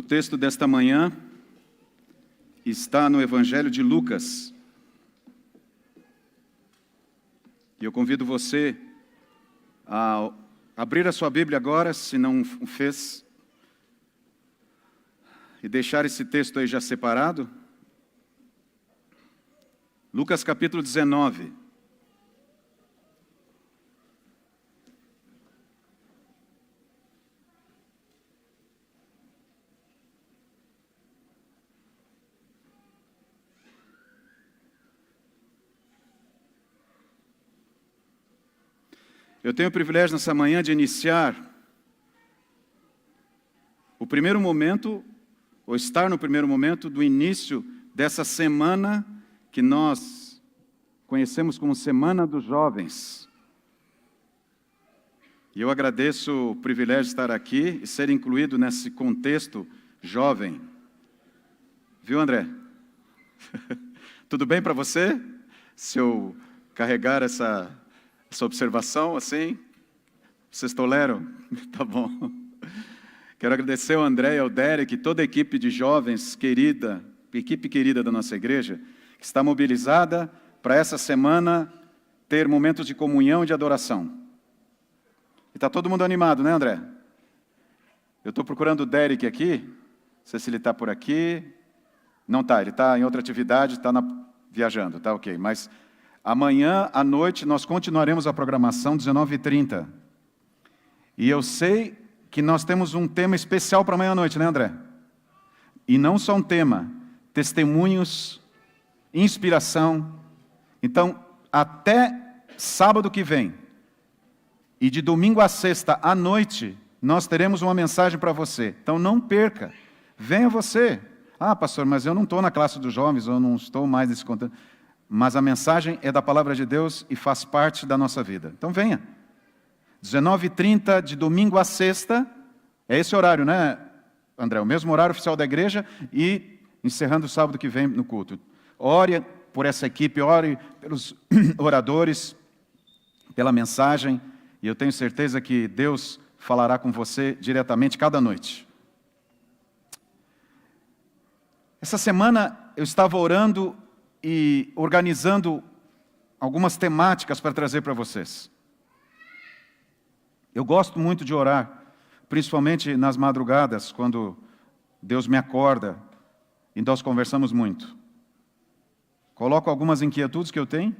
texto desta manhã está no Evangelho de Lucas. E eu convido você a abrir a sua Bíblia agora, se não o fez, e deixar esse texto aí já separado. Lucas capítulo 19. Eu tenho o privilégio nessa manhã de iniciar o primeiro momento, ou estar no primeiro momento do início dessa semana que nós conhecemos como Semana dos Jovens. E eu agradeço o privilégio de estar aqui e ser incluído nesse contexto jovem. Viu, André? Tudo bem para você? Se eu carregar essa observação, assim, vocês toleram? Tá bom. Quero agradecer ao André e ao Derek, toda a equipe de jovens querida, equipe querida da nossa igreja, que está mobilizada para essa semana ter momentos de comunhão e de adoração. E está todo mundo animado, né, André? Eu estou procurando o Derek aqui, não sei se ele está por aqui. Não está, ele está em outra atividade, está viajando, tá ok, mas amanhã à noite nós continuaremos a programação, 19h30. E eu sei que nós temos um tema especial para amanhã à noite, né, André? E não só um tema, testemunhos, inspiração. Então, até sábado que vem, e de domingo a sexta à noite, nós teremos uma mensagem para você. Então, não perca, venha você. Ah, pastor, mas eu não estou na classe dos jovens, eu não estou mais nesse conteúdo. Mas a mensagem é da palavra de Deus e faz parte da nossa vida. Então venha. 19h30 de domingo a sexta, é esse horário, né, André? O mesmo horário oficial da igreja e encerrando o sábado que vem no culto. Ore por essa equipe, ore pelos oradores, pela mensagem, e eu tenho certeza que Deus falará com você diretamente cada noite. Essa semana eu estava orando e organizando algumas temáticas para trazer para vocês. Eu gosto muito de orar, principalmente nas madrugadas, quando Deus me acorda e nós conversamos muito. Coloco algumas inquietudes que eu tenho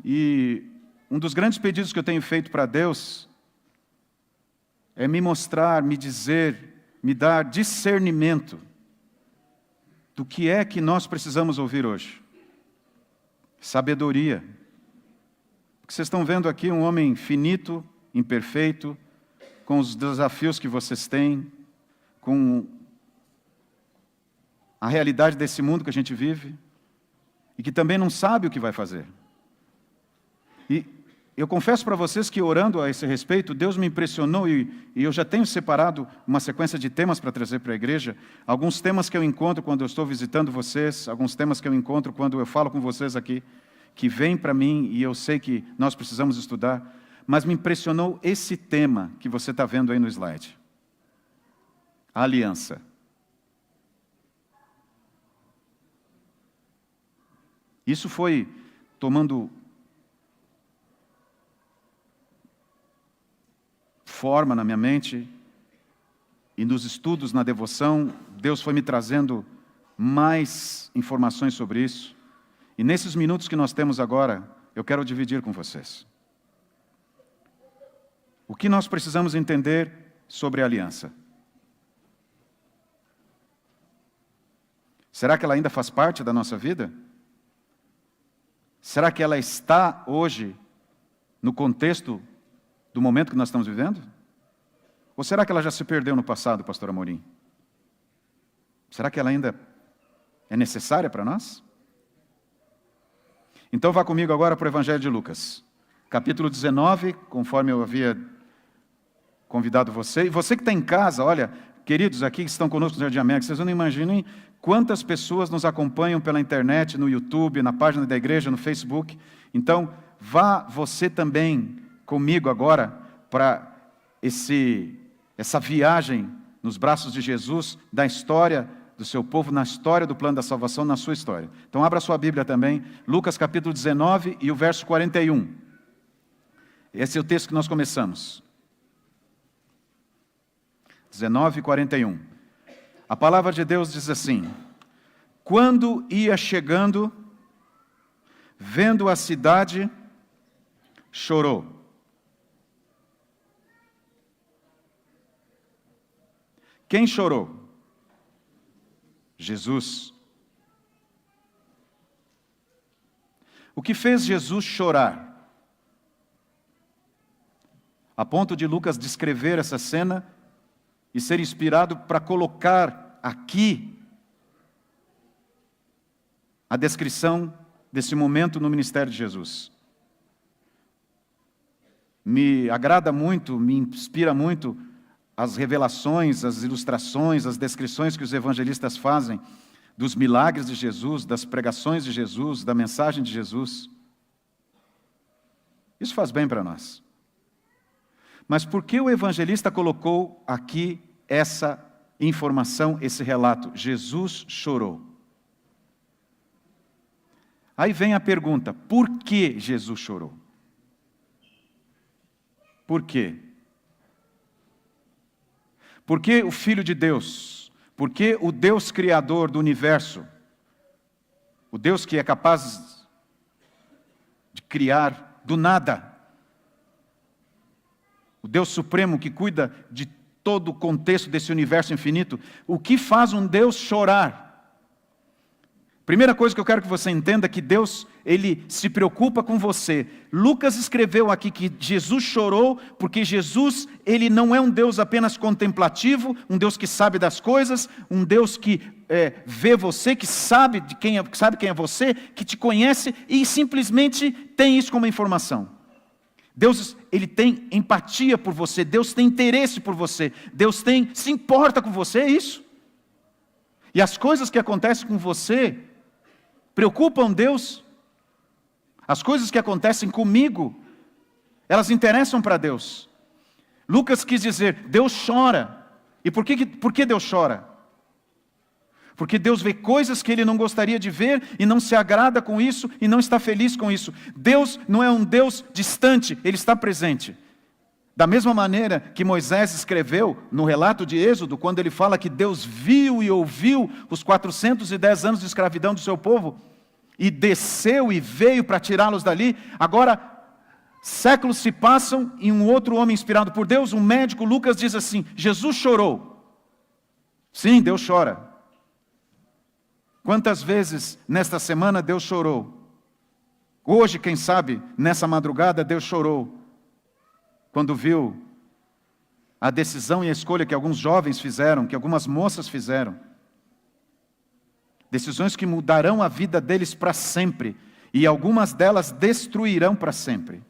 e um dos grandes pedidos que eu tenho feito para Deus é me mostrar, me dizer, me dar discernimento do que é que nós precisamos ouvir hoje. Sabedoria. Porque vocês estão vendo aqui um homem finito, imperfeito, com os desafios que vocês têm, com a realidade desse mundo que a gente vive, e que também não sabe o que vai fazer. E eu confesso para vocês que orando a esse respeito, Deus me impressionou e eu já tenho separado uma sequência de temas para trazer para a igreja, alguns temas que eu encontro quando eu estou visitando vocês, alguns temas que eu encontro quando eu falo com vocês aqui, que vêm para mim e eu sei que nós precisamos estudar, mas me impressionou esse tema que você está vendo aí no slide. A aliança. Isso foi tomando forma na minha mente, e nos estudos, na devoção, Deus foi me trazendo mais informações sobre isso. E nesses minutos que nós temos agora, eu quero dividir com vocês. O que nós precisamos entender sobre a aliança? Será que ela ainda faz parte da nossa vida? Será que ela está hoje no contexto do momento que nós estamos vivendo? Ou será que ela já se perdeu no passado, pastor Amorim? Será que ela ainda é necessária para nós? Então vá comigo agora para o Evangelho de Lucas, capítulo 19, conforme eu havia convidado você. E você que está em casa, olha, queridos aqui que estão conosco no Jardim América, vocês não imaginem quantas pessoas nos acompanham pela internet, no YouTube, na página da igreja, no Facebook. Então, vá você também comigo agora para essa viagem nos braços de Jesus, da história do seu povo, na história do plano da salvação, na sua história. Então abra sua Bíblia também, Lucas capítulo 19 e o verso 41. Esse é o texto que nós começamos. 19 e 41. A palavra de Deus diz assim: quando ia chegando, vendo a cidade, chorou. Quem chorou? Jesus. O que fez Jesus chorar? A ponto de Lucas descrever essa cena e ser inspirado para colocar aqui a descrição desse momento no ministério de Jesus. Me agrada muito, me inspira muito as revelações, as ilustrações, as descrições que os evangelistas fazem dos milagres de Jesus, das pregações de Jesus, da mensagem de Jesus. Isso faz bem para nós. Mas por que o evangelista colocou aqui essa informação, esse relato? Jesus chorou. Aí vem a pergunta: por que Jesus chorou? Por quê? Por que o Filho de Deus? Por que o Deus Criador do universo? O Deus que é capaz de criar do nada. O Deus Supremo que cuida de todo o contexto desse universo infinito. O que faz um Deus chorar? Primeira coisa que eu quero que você entenda é que Deus, Ele se preocupa com você. Lucas escreveu aqui que Jesus chorou porque Jesus, Ele não é um Deus apenas contemplativo, um Deus que sabe das coisas, um Deus que vê você, que sabe quem é você, que te conhece e simplesmente tem isso como informação. Deus, Ele tem empatia por você, Deus tem interesse por você, Deus se importa com você, é isso. E as coisas que acontecem com você preocupam Deus. As coisas que acontecem comigo, elas interessam para Deus. Lucas quis dizer, Deus chora. E por que Deus chora? Porque Deus vê coisas que Ele não gostaria de ver e não se agrada com isso e não está feliz com isso. Deus não é um Deus distante, Ele está presente. Da mesma maneira que Moisés escreveu no relato de Êxodo, quando ele fala que Deus viu e ouviu os 410 anos de escravidão do seu povo, e desceu e veio para tirá-los dali, agora séculos se passam e um outro homem inspirado por Deus, um médico, Lucas, diz assim, Jesus chorou. Sim, Deus chora. Quantas vezes nesta semana Deus chorou? Hoje, quem sabe, nessa madrugada, Deus chorou. Quando viu a decisão e a escolha que alguns jovens fizeram, que algumas moças fizeram. Decisões que mudarão a vida deles para sempre. E algumas delas destruirão para sempre.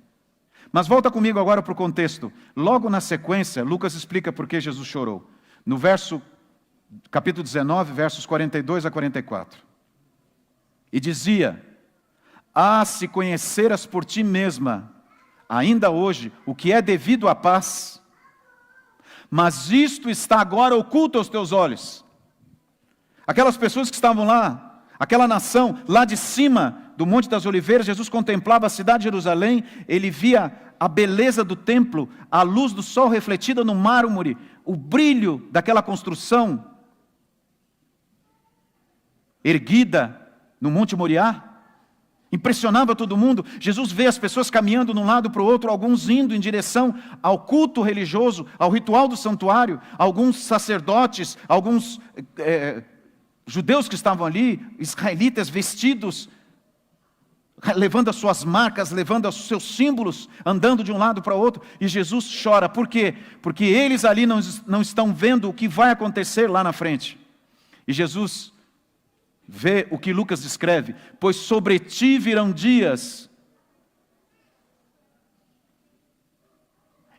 Mas volta comigo agora para o contexto. Logo na sequência, Lucas explica por que Jesus chorou. No capítulo 19, versos 42 a 44. E dizia, se conheceras por ti mesma, ainda hoje, o que é devido à paz, mas isto está agora oculto aos teus olhos. Aquelas pessoas que estavam lá, aquela nação, lá de cima do Monte das Oliveiras, Jesus contemplava a cidade de Jerusalém, ele via a beleza do templo, a luz do sol refletida no mármore, o brilho daquela construção erguida no Monte Moriá. Impressionava todo mundo. Jesus vê as pessoas caminhando de um lado para o outro, alguns indo em direção ao culto religioso, ao ritual do santuário, alguns sacerdotes, alguns judeus que estavam ali, israelitas vestidos, levando as suas marcas, levando os seus símbolos, andando de um lado para o outro, e Jesus chora. Por quê? Porque eles ali não estão vendo o que vai acontecer lá na frente. E Jesus vê o que Lucas descreve, pois sobre ti virão dias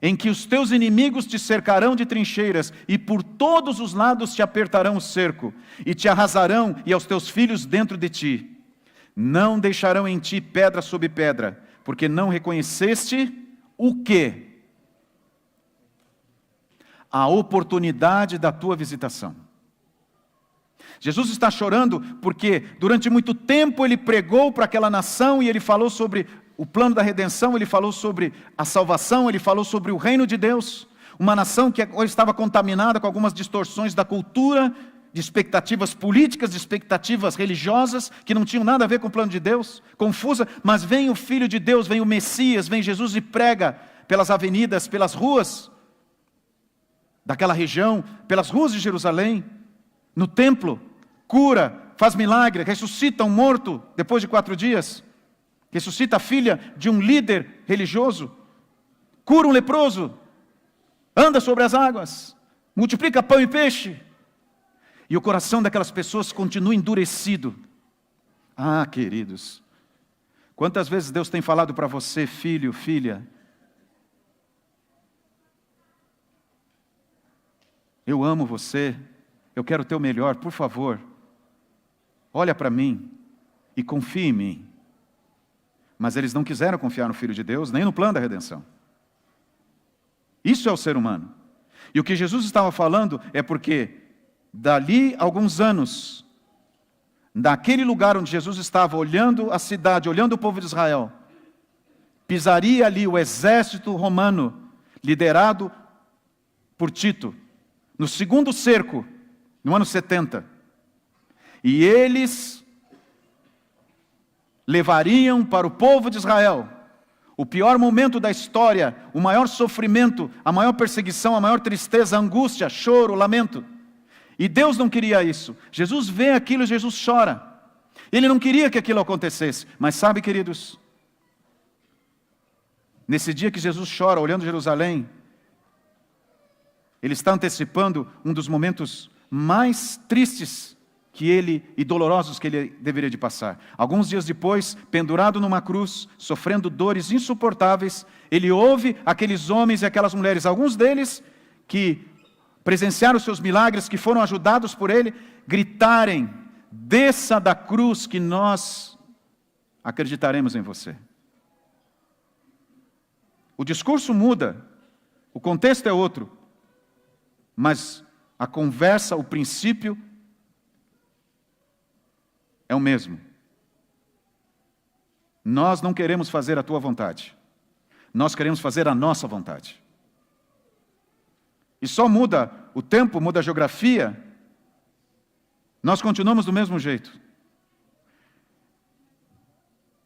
em que os teus inimigos te cercarão de trincheiras e por todos os lados te apertarão o cerco e te arrasarão e aos teus filhos dentro de ti. Não deixarão em ti pedra sobre pedra, porque não reconheceste o quê? a oportunidade da tua visitação. Jesus está chorando porque durante muito tempo ele pregou para aquela nação e ele falou sobre o plano da redenção, ele falou sobre a salvação, ele falou sobre o reino de Deus. Uma nação que estava contaminada com algumas distorções da cultura, de expectativas políticas, de expectativas religiosas, que não tinham nada a ver com o plano de Deus, confusa, mas vem o Filho de Deus, vem o Messias, vem Jesus e prega pelas avenidas, pelas ruas daquela região, pelas ruas de Jerusalém, no templo, cura, faz milagre, ressuscita um morto depois de 4 dias, ressuscita a filha de um líder religioso, cura um leproso, anda sobre as águas, multiplica pão e peixe, e o coração daquelas pessoas continua endurecido. Ah, queridos, quantas vezes Deus tem falado para você, filho, filha, eu amo você, eu quero o teu melhor, por favor, olha para mim e confie em mim. Mas eles não quiseram confiar no Filho de Deus, nem no plano da redenção. Isso é o ser humano. E o que Jesus estava falando é porque, dali a alguns anos, naquele lugar onde Jesus estava, olhando a cidade, olhando o povo de Israel, pisaria ali o exército romano, liderado por Tito, no segundo cerco, no ano 70. E eles levariam para o povo de Israel o pior momento da história, o maior sofrimento, a maior perseguição, a maior tristeza, angústia, choro, lamento. E Deus não queria isso. Jesus vê aquilo e Jesus chora. Ele não queria que aquilo acontecesse. Mas sabe, queridos, nesse dia que Jesus chora, olhando Jerusalém, ele está antecipando um dos momentos mais tristes e dolorosos que ele deveria de passar. Alguns dias depois, pendurado numa cruz, sofrendo dores insuportáveis, ele ouve aqueles homens e aquelas mulheres, alguns deles que presenciaram seus milagres, que foram ajudados por ele, gritarem: desça da cruz que nós acreditaremos em você. O discurso muda, o contexto é outro, mas a conversa, o princípio é o mesmo. Nós não queremos fazer a tua vontade. Nós queremos fazer a nossa vontade. E só muda o tempo, muda a geografia. Nós continuamos do mesmo jeito.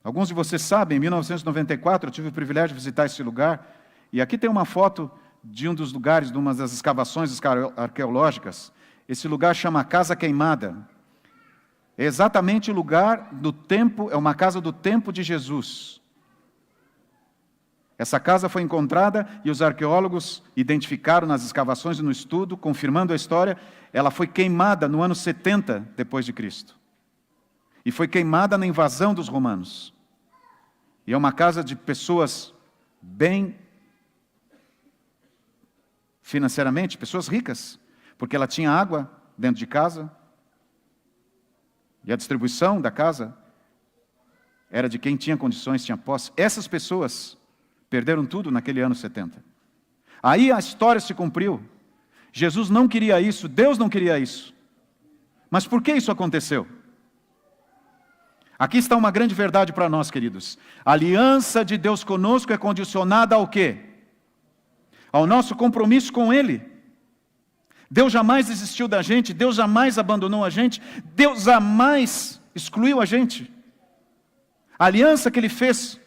Alguns de vocês sabem, em 1994 eu tive o privilégio de visitar esse lugar. E aqui tem uma foto de um dos lugares, de uma das escavações arqueológicas. Esse lugar chama Casa Queimada. É exatamente o lugar do templo, é uma casa do tempo de Jesus. Essa casa foi encontrada e os arqueólogos identificaram nas escavações e no estudo, confirmando a história, ela foi queimada no ano 70 depois de Cristo. E foi queimada na invasão dos romanos. E é uma casa de pessoas bem financeiramente, pessoas ricas, porque ela tinha água dentro de casa. E a distribuição da casa era de quem tinha condições, tinha posse. Essas pessoas perderam tudo naquele ano 70. Aí a história se cumpriu. Jesus não queria isso, Deus não queria isso. Mas por que isso aconteceu? Aqui está uma grande verdade para nós, queridos. A aliança de Deus conosco é condicionada ao quê? Ao nosso compromisso com Ele. Deus jamais desistiu da gente, Deus jamais abandonou a gente, Deus jamais excluiu a gente. A aliança que Ele fez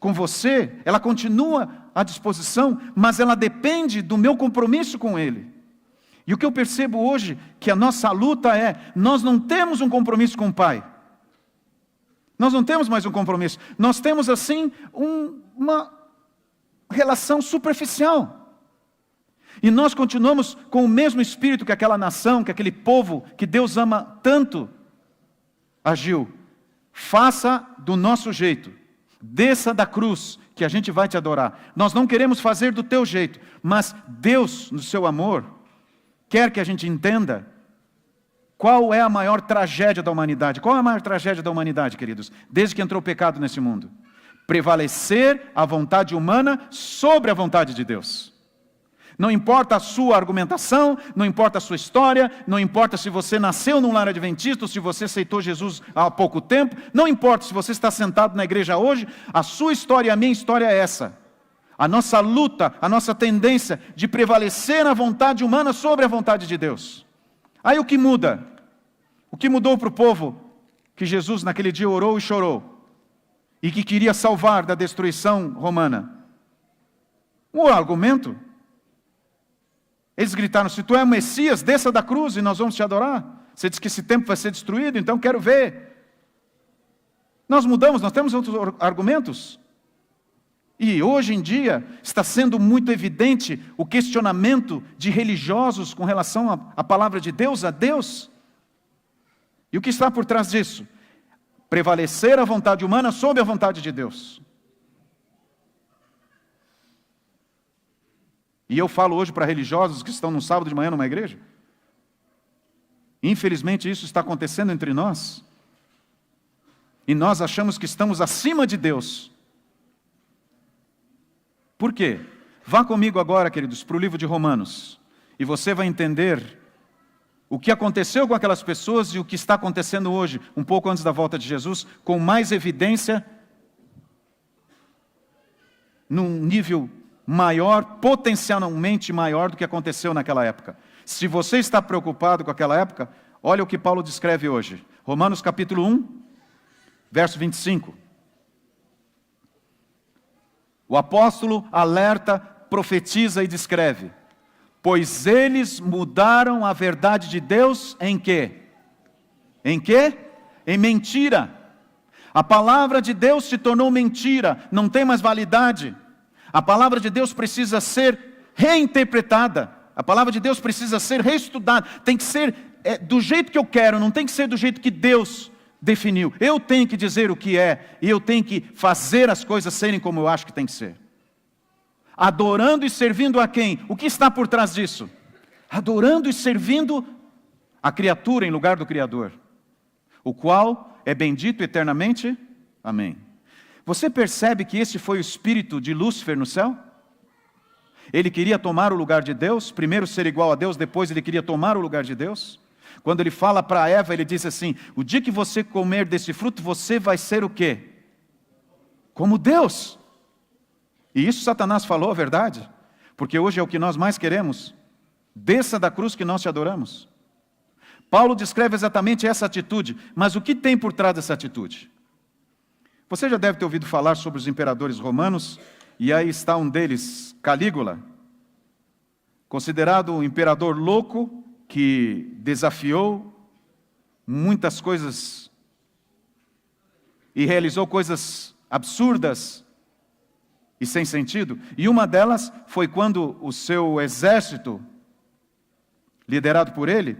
com você, ela continua à disposição, mas ela depende do meu compromisso com Ele. E o que eu percebo hoje, que a nossa luta é, nós não temos um compromisso com o Pai. Nós não temos mais um compromisso. Nós temos assim uma relação superficial. E nós continuamos com o mesmo espírito que aquela nação, que aquele povo que Deus ama tanto agiu. Faça do nosso jeito. Desça da cruz, que a gente vai te adorar. Nós não queremos fazer do teu jeito, mas Deus, no seu amor, quer que a gente entenda qual é a maior tragédia da humanidade. Qual é a maior tragédia da humanidade, queridos? Desde que entrou o pecado nesse mundo. Prevalecer a vontade humana sobre a vontade de Deus. Não importa a sua argumentação, não importa a sua história, não importa se você nasceu num lar adventista ou se você aceitou Jesus há pouco tempo, não importa se você está sentado na igreja hoje, a sua história e a minha história é essa. A nossa luta, a nossa tendência de prevalecer na vontade humana sobre a vontade de Deus. Aí o que muda? O que mudou para o povo que Jesus naquele dia orou e chorou e que queria salvar da destruição romana? O argumento. Eles gritaram: se tu é o Messias, desça da cruz e nós vamos te adorar. Você diz que esse templo vai ser destruído, então quero ver. Nós mudamos, nós temos outros argumentos. E hoje em dia está sendo muito evidente o questionamento de religiosos com relação à palavra de Deus, a Deus. E o que está por trás disso? Prevalecer a vontade humana sobre a vontade de Deus. E eu falo hoje para religiosos que estão no sábado de manhã numa igreja. Infelizmente isso está acontecendo entre nós. E nós achamos que estamos acima de Deus. Por quê? Vá comigo agora, queridos, para o livro de Romanos. E você vai entender o que aconteceu com aquelas pessoas e o que está acontecendo hoje, um pouco antes da volta de Jesus, com mais evidência, num nível maior, potencialmente maior do que aconteceu naquela época. Se você está preocupado com aquela época, olha o que Paulo descreve hoje. Romanos capítulo 1, verso 25. O apóstolo alerta, profetiza e descreve: pois eles mudaram a verdade de Deus em quê? Em quê? Em mentira. A palavra de Deus se tornou mentira, não tem mais validade. A palavra de Deus precisa ser reinterpretada. A palavra de Deus precisa ser reestudada. Tem que ser do jeito que eu quero, não tem que ser do jeito que Deus definiu. Eu tenho que dizer o que é, e eu tenho que fazer as coisas serem como eu acho que tem que ser. Adorando e servindo a quem? O que está por trás disso? Adorando e servindo a criatura em lugar do Criador, o qual é bendito eternamente. Amém. Você percebe que esse foi o espírito de Lúcifer no céu? Ele queria tomar o lugar de Deus, primeiro ser igual a Deus, depois ele queria tomar o lugar de Deus. Quando ele fala para Eva, ele diz assim: o dia que você comer desse fruto, você vai ser o quê? Como Deus. E isso Satanás falou a verdade, porque hoje é o que nós mais queremos. Desça da cruz que nós te adoramos. Paulo descreve exatamente essa atitude, mas o que tem por trás dessa atitude? Você já deve ter ouvido falar sobre os imperadores romanos, e aí está um deles, Calígula, considerado um imperador louco, que desafiou muitas coisas e realizou coisas absurdas e sem sentido. E uma delas foi quando o seu exército, liderado por ele,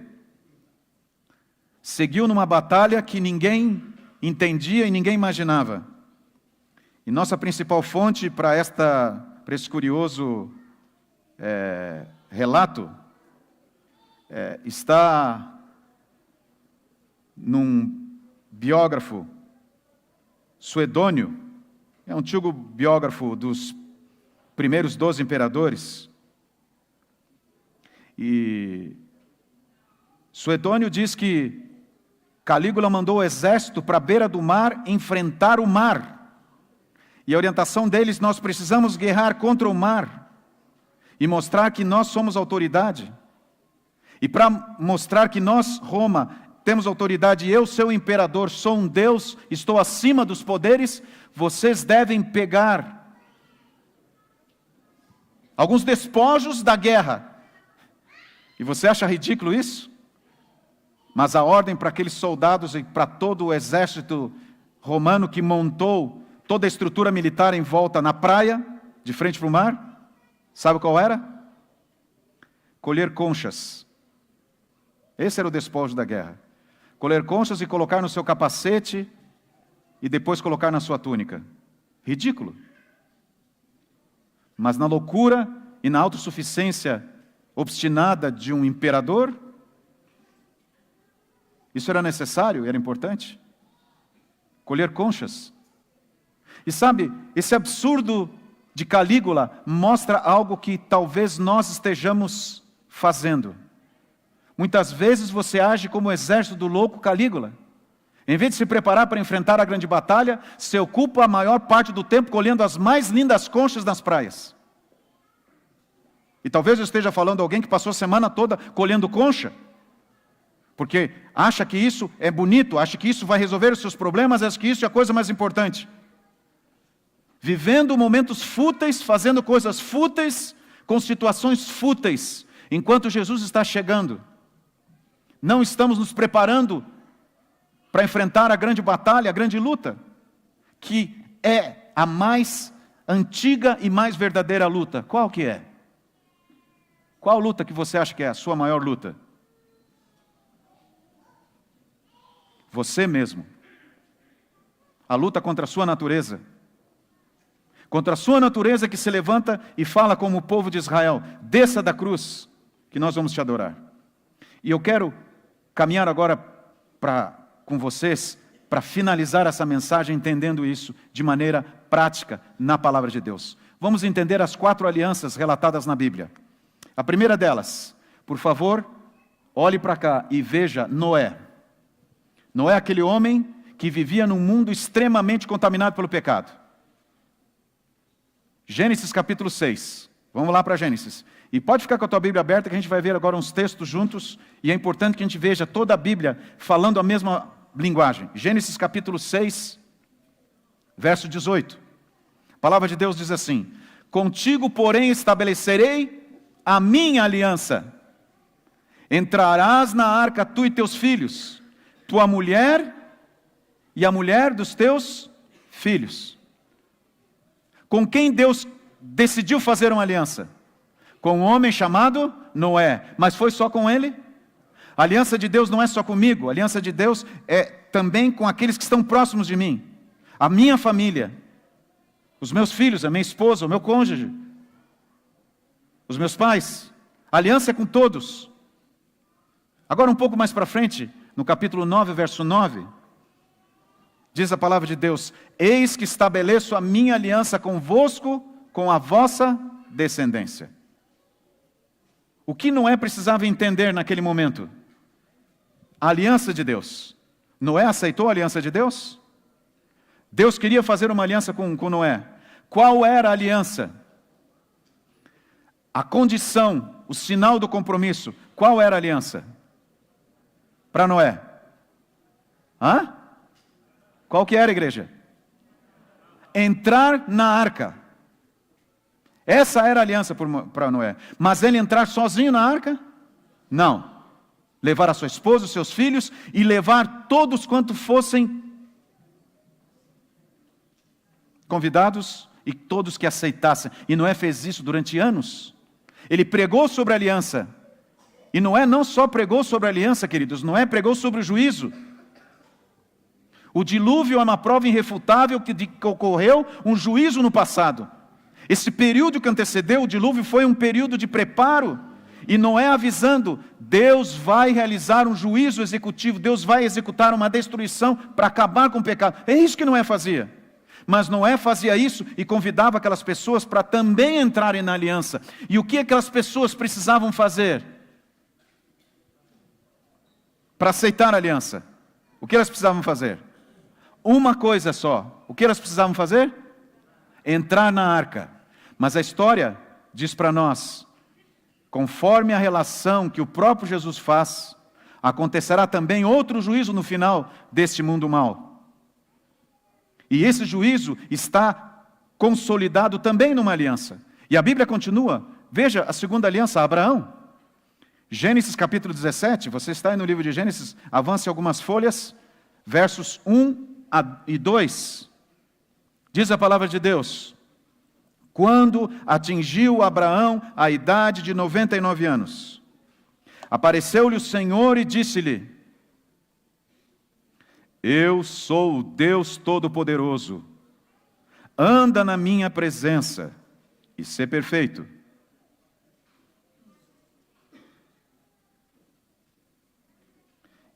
seguiu numa batalha que ninguém entendia e ninguém imaginava. E nossa principal fonte para esse curioso relato está num biógrafo Suedônio, é um antigo biógrafo dos primeiros 12 imperadores. E Suedônio diz que Calígula mandou o exército para a beira do mar enfrentar o mar. E a orientação deles: nós precisamos guerrear contra o mar e mostrar que nós somos autoridade. E para mostrar que nós, Roma, temos autoridade, e eu, seu imperador, sou um Deus, estou acima dos poderes, vocês devem pegar alguns despojos da guerra. E você acha ridículo isso? Mas a ordem para aqueles soldados e para todo o exército romano que montou toda a estrutura militar em volta na praia, de frente para o mar, sabe qual era? Colher conchas. Esse era o despojo da guerra. Colher conchas e colocar no seu capacete e depois colocar na sua túnica. Ridículo. Mas na loucura e na autossuficiência obstinada de um imperador, isso era necessário, era importante. Colher conchas. E sabe, esse absurdo de Calígula mostra algo que talvez nós estejamos fazendo. Muitas vezes você age como o exército do louco Calígula. Em vez de se preparar para enfrentar a grande batalha, se ocupa a maior parte do tempo colhendo as mais lindas conchas nas praias. E talvez eu esteja falando de alguém que passou a semana toda colhendo concha, porque acha que isso é bonito, acha que isso vai resolver os seus problemas, acha que isso é a coisa mais importante. Vivendo momentos fúteis, fazendo coisas fúteis, com situações fúteis, enquanto Jesus está chegando. Não estamos nos preparando para enfrentar a grande batalha, a grande luta, que é a mais antiga e mais verdadeira luta. Qual que é? Qual luta que você acha que é a sua maior luta? Você mesmo. A luta contra a sua natureza. Contra a sua natureza que se levanta e fala como o povo de Israel: desça da cruz, que nós vamos te adorar. E eu quero caminhar agora com vocês para finalizar essa mensagem entendendo isso de maneira prática na palavra de Deus. Vamos entender as 4 alianças relatadas na Bíblia. A primeira delas, por favor, olhe para cá e veja Noé. Noé é aquele homem que vivia num mundo extremamente contaminado pelo pecado. Gênesis capítulo 6. Vamos lá para Gênesis. E pode ficar com a tua Bíblia aberta que a gente vai ver agora uns textos juntos. E é importante que a gente veja toda a Bíblia falando a mesma linguagem. Gênesis capítulo 6, verso 18. A palavra de Deus diz assim: contigo, porém, estabelecerei a minha aliança. Entrarás na arca tu e teus filhos, tua mulher e a mulher dos teus filhos. Com quem Deus decidiu fazer uma aliança? Com um homem chamado Noé. Mas foi só com ele? A aliança de Deus não é só comigo. A aliança de Deus é também com aqueles que estão próximos de mim. A minha família. Os meus filhos, a minha esposa, o meu cônjuge. Os meus pais. A aliança é com todos. Agora um pouco mais para frente, no capítulo 9, verso 9, diz a palavra de Deus: eis que estabeleço a minha aliança convosco, com a vossa descendência. O que Noé precisava entender naquele momento? A aliança de Deus. Noé aceitou a aliança de Deus? Deus queria fazer uma aliança com Noé. Qual era a aliança? A condição, o sinal do compromisso. Qual era a aliança? Para Noé. Hã? Qual que era, igreja? Entrar na arca. Essa era a aliança para Noé. Mas ele entrar sozinho na arca? Não. Levar a sua esposa, os seus filhos e levar todos quanto fossem convidados e todos que aceitassem. E Noé fez isso durante anos. Ele pregou sobre a aliança. E Noé não só pregou sobre a aliança, queridos, Noé pregou sobre o juízo. O dilúvio é uma prova irrefutável de que ocorreu um juízo no passado. Esse período que antecedeu o dilúvio foi um período de preparo. E Noé avisando: Deus vai realizar um juízo executivo, Deus vai executar uma destruição para acabar com o pecado. É isso que Noé fazia. Mas Noé fazia isso e convidava aquelas pessoas para também entrarem na aliança. E o que aquelas pessoas precisavam fazer para aceitar a aliança? O que elas precisavam fazer? Uma coisa só. O que elas precisavam fazer? Entrar na arca. Mas a história diz para nós: conforme a relação que o próprio Jesus faz, acontecerá também outro juízo no final deste mundo mau. E esse juízo está consolidado também numa aliança. E a Bíblia continua. Veja a segunda aliança, Abraão. Gênesis capítulo 17, você está aí no livro de Gênesis, avance algumas folhas, versos 1 e 2. Diz a palavra de Deus: quando atingiu Abraão a idade de 99 anos, apareceu-lhe o Senhor e disse-lhe: eu sou o Deus Todo-Poderoso, anda na minha presença e sê perfeito.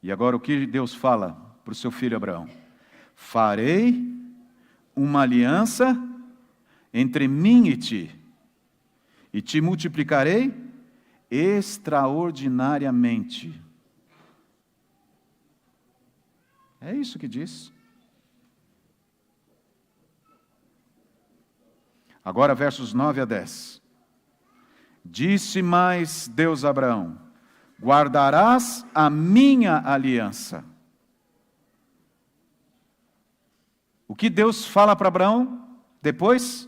E agora o que Deus fala para o seu filho Abraão? Farei uma aliança entre mim e te multiplicarei extraordinariamente. É isso que diz. Agora versos 9 a 10. Disse mais Deus a Abraão: guardarás a minha aliança. O que Deus fala para Abraão depois?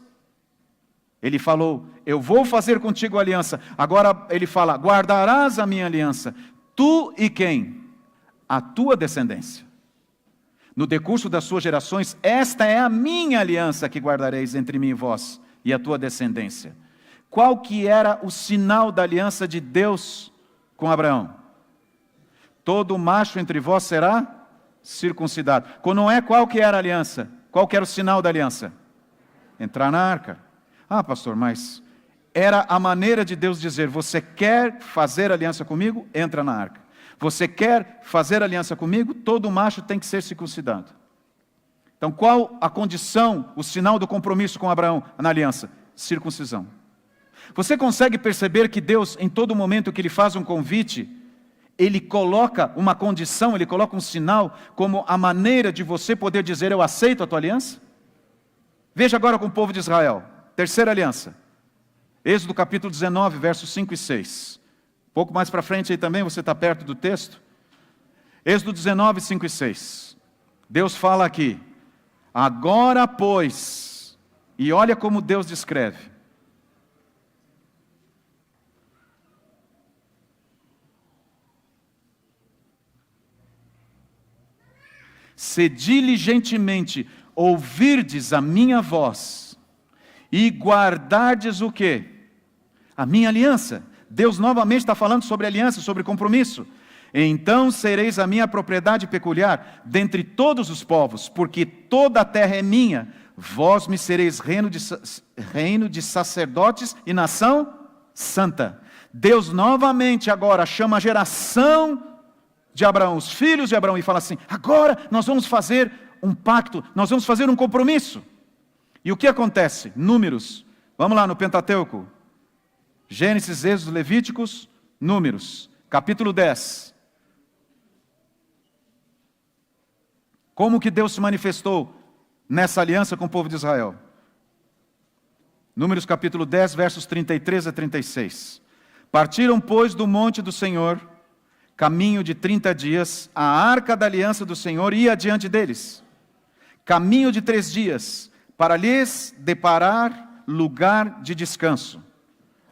Ele falou: eu vou fazer contigo aliança. Agora ele fala: guardarás a minha aliança. Tu e quem? A tua descendência. No decurso das suas gerações, esta é a minha aliança que guardareis entre mim e vós e a tua descendência. Qual que era o sinal da aliança de Deus com Abraão? Todo macho entre vós será circuncidado. Quando não é, qual que era a aliança? Qual que era o sinal da aliança? Entrar na arca. Ah, pastor, mas era a maneira de Deus dizer: você quer fazer aliança comigo? Entra na arca. Você quer fazer aliança comigo? Todo macho tem que ser circuncidado. Então, qual a condição, o sinal do compromisso com Abraão na aliança? Circuncisão. Você consegue perceber que Deus, em todo momento que Ele faz um convite, Ele coloca uma condição, Ele coloca um sinal, como a maneira de você poder dizer: eu aceito a tua aliança? Veja agora com o povo de Israel, terceira aliança. Êxodo capítulo 19, versos 5 e 6. Um pouco mais para frente aí também, você está perto do texto. Êxodo 19, 5 e 6. Deus fala aqui: agora, pois, e olha como Deus descreve. Se diligentemente ouvirdes a minha voz e guardardes o quê? A minha aliança. Deus novamente está falando sobre aliança, sobre compromisso. Então sereis a minha propriedade peculiar dentre todos os povos, porque toda a terra é minha. Vós me sereis reino de sacerdotes e nação santa. Deus novamente agora chama a geração de Abraão, os filhos de Abraão, e fala assim: agora nós vamos fazer um pacto, nós vamos fazer um compromisso. E o que acontece? Números, vamos lá no Pentateuco. Gênesis, Êxodo, Levíticos, Números, capítulo 10. Como que Deus se manifestou nessa aliança com o povo de Israel? Números capítulo 10, versos 33 a 36. Partiram, pois, do monte do Senhor, caminho de 30 dias, a arca da aliança do Senhor ia diante deles. Caminho de 3 dias, para lhes deparar lugar de descanso.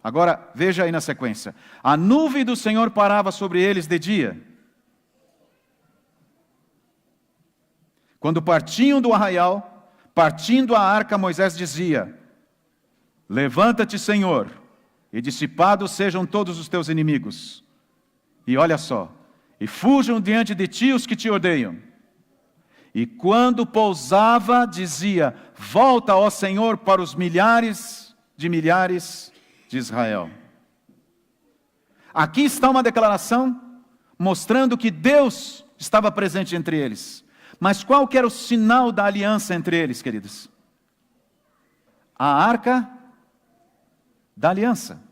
Agora, veja aí na sequência. A nuvem do Senhor parava sobre eles de dia. Quando partiam do arraial, partindo a arca, Moisés dizia: levanta-te, Senhor, e dissipados sejam todos os teus inimigos. E olha só, e fujam diante de ti os que te odeiam. E quando pousava, dizia: volta, ó Senhor, para os milhares de Israel. Aqui está uma declaração mostrando que Deus estava presente entre eles. Mas qual que era o sinal da aliança entre eles, queridos? A arca da aliança.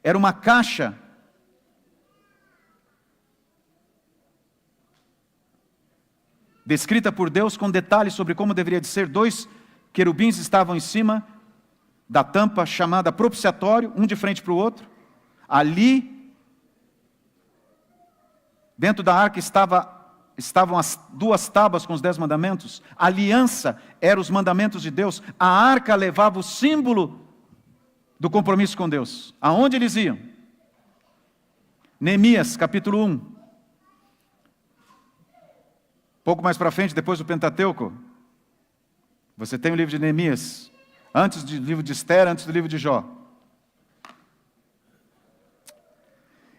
Era uma caixa descrita por Deus com detalhes sobre como deveria de ser. 2 querubins estavam em cima da tampa chamada propiciatório, um de frente para o outro. Ali, dentro da arca estavam as 2 tábuas com os 10 mandamentos. A aliança era os mandamentos de Deus. A arca levava o símbolo do compromisso com Deus. Aonde eles iam? Neemias, capítulo 1. Pouco mais para frente, depois do Pentateuco, você tem o livro de Neemias. Antes do livro de Esther, antes do livro de Jó.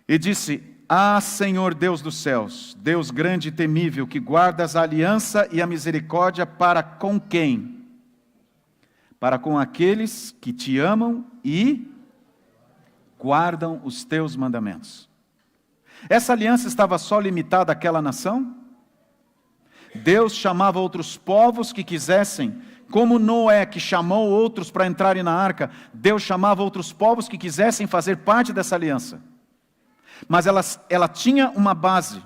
E disse: ah, Senhor Deus dos céus, Deus grande e temível, que guardas a aliança e a misericórdia para com quem? Para com aqueles que te amam e guardam os teus mandamentos. Essa aliança estava só limitada àquela nação? Deus chamava outros povos que quisessem Como Noé, que chamou outros para entrarem na arca, Deus chamava outros povos que quisessem fazer parte dessa aliança. Mas ela tinha uma base.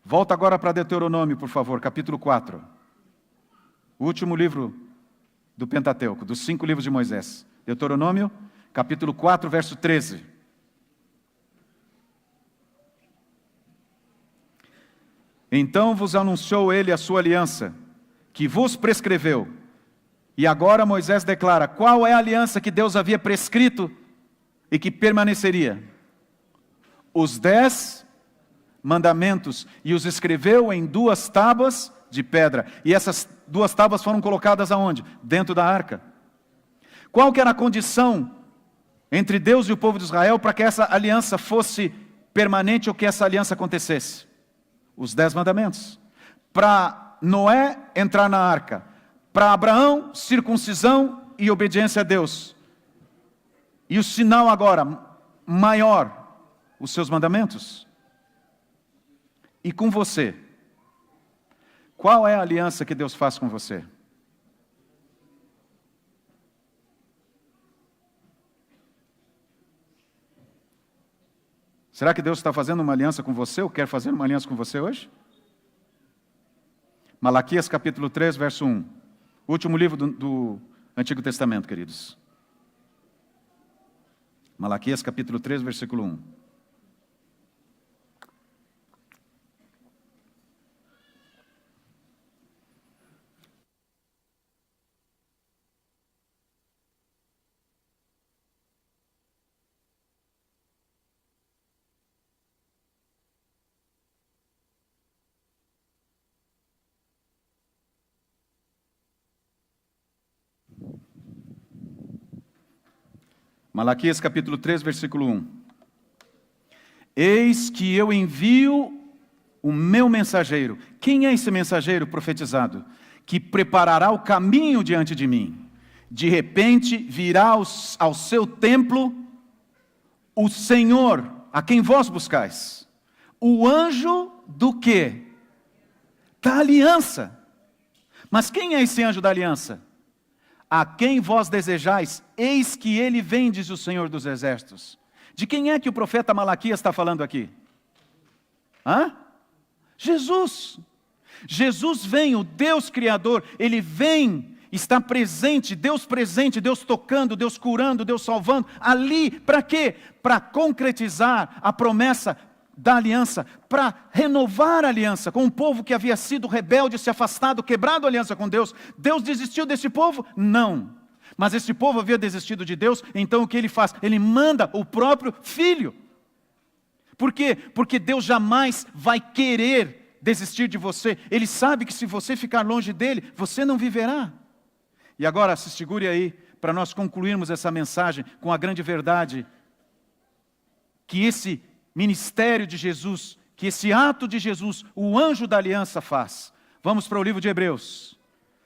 Volta agora para Deuteronômio, por favor, capítulo 4. O último livro do Pentateuco, dos 5 livros de Moisés. Deuteronômio, capítulo 4, verso 13. Então vos anunciou ele a sua aliança, que vos prescreveu. E agora Moisés declara qual é a aliança que Deus havia prescrito e que permaneceria. Os 10 mandamentos, e os escreveu em 2 tábuas de pedra. E essas 2 tábuas foram colocadas aonde? Dentro da arca. Qual que era a condição entre Deus e o povo de Israel para que essa aliança fosse permanente ou que essa aliança acontecesse? Os 10 mandamentos. Para Noé entrar na arca. Para Abraão, circuncisão e obediência a Deus. E o sinal agora, maior, os seus mandamentos. E com você? Qual é a aliança que Deus faz com você? Será que Deus está fazendo uma aliança com você ou quer fazer uma aliança com você hoje? Malaquias capítulo 3, verso 1. Último livro do Antigo Testamento, queridos. Malaquias capítulo 3, versículo 1. Malaquias capítulo 3, versículo 1. Eis que eu envio o meu mensageiro. Quem é esse mensageiro profetizado? Que preparará o caminho diante de mim. De repente virá ao seu templo o Senhor, a quem vós buscais. O anjo do quê? Da aliança. Mas quem é esse anjo da aliança? A quem vós desejais, eis que ele vem, diz o Senhor dos Exércitos. De quem é que o profeta Malaquias está falando aqui? Jesus. Jesus vem, o Deus Criador, ele vem, está presente, Deus tocando, Deus curando, Deus salvando, ali, para quê? Para concretizar a promessa da aliança, para renovar a aliança com um povo que havia sido rebelde, se afastado, quebrado a aliança com Deus. Deus desistiu desse povo? Não. Mas esse povo havia desistido de Deus, então o que ele faz? Ele manda o próprio Filho. Por quê? Porque Deus jamais vai querer desistir de você. Ele sabe que se você ficar longe dele, você não viverá. E agora, se segure aí, para nós concluirmos essa mensagem com a grande verdade, que esse ministério de Jesus, que esse ato de Jesus, o anjo da aliança faz. Vamos para o livro de Hebreus,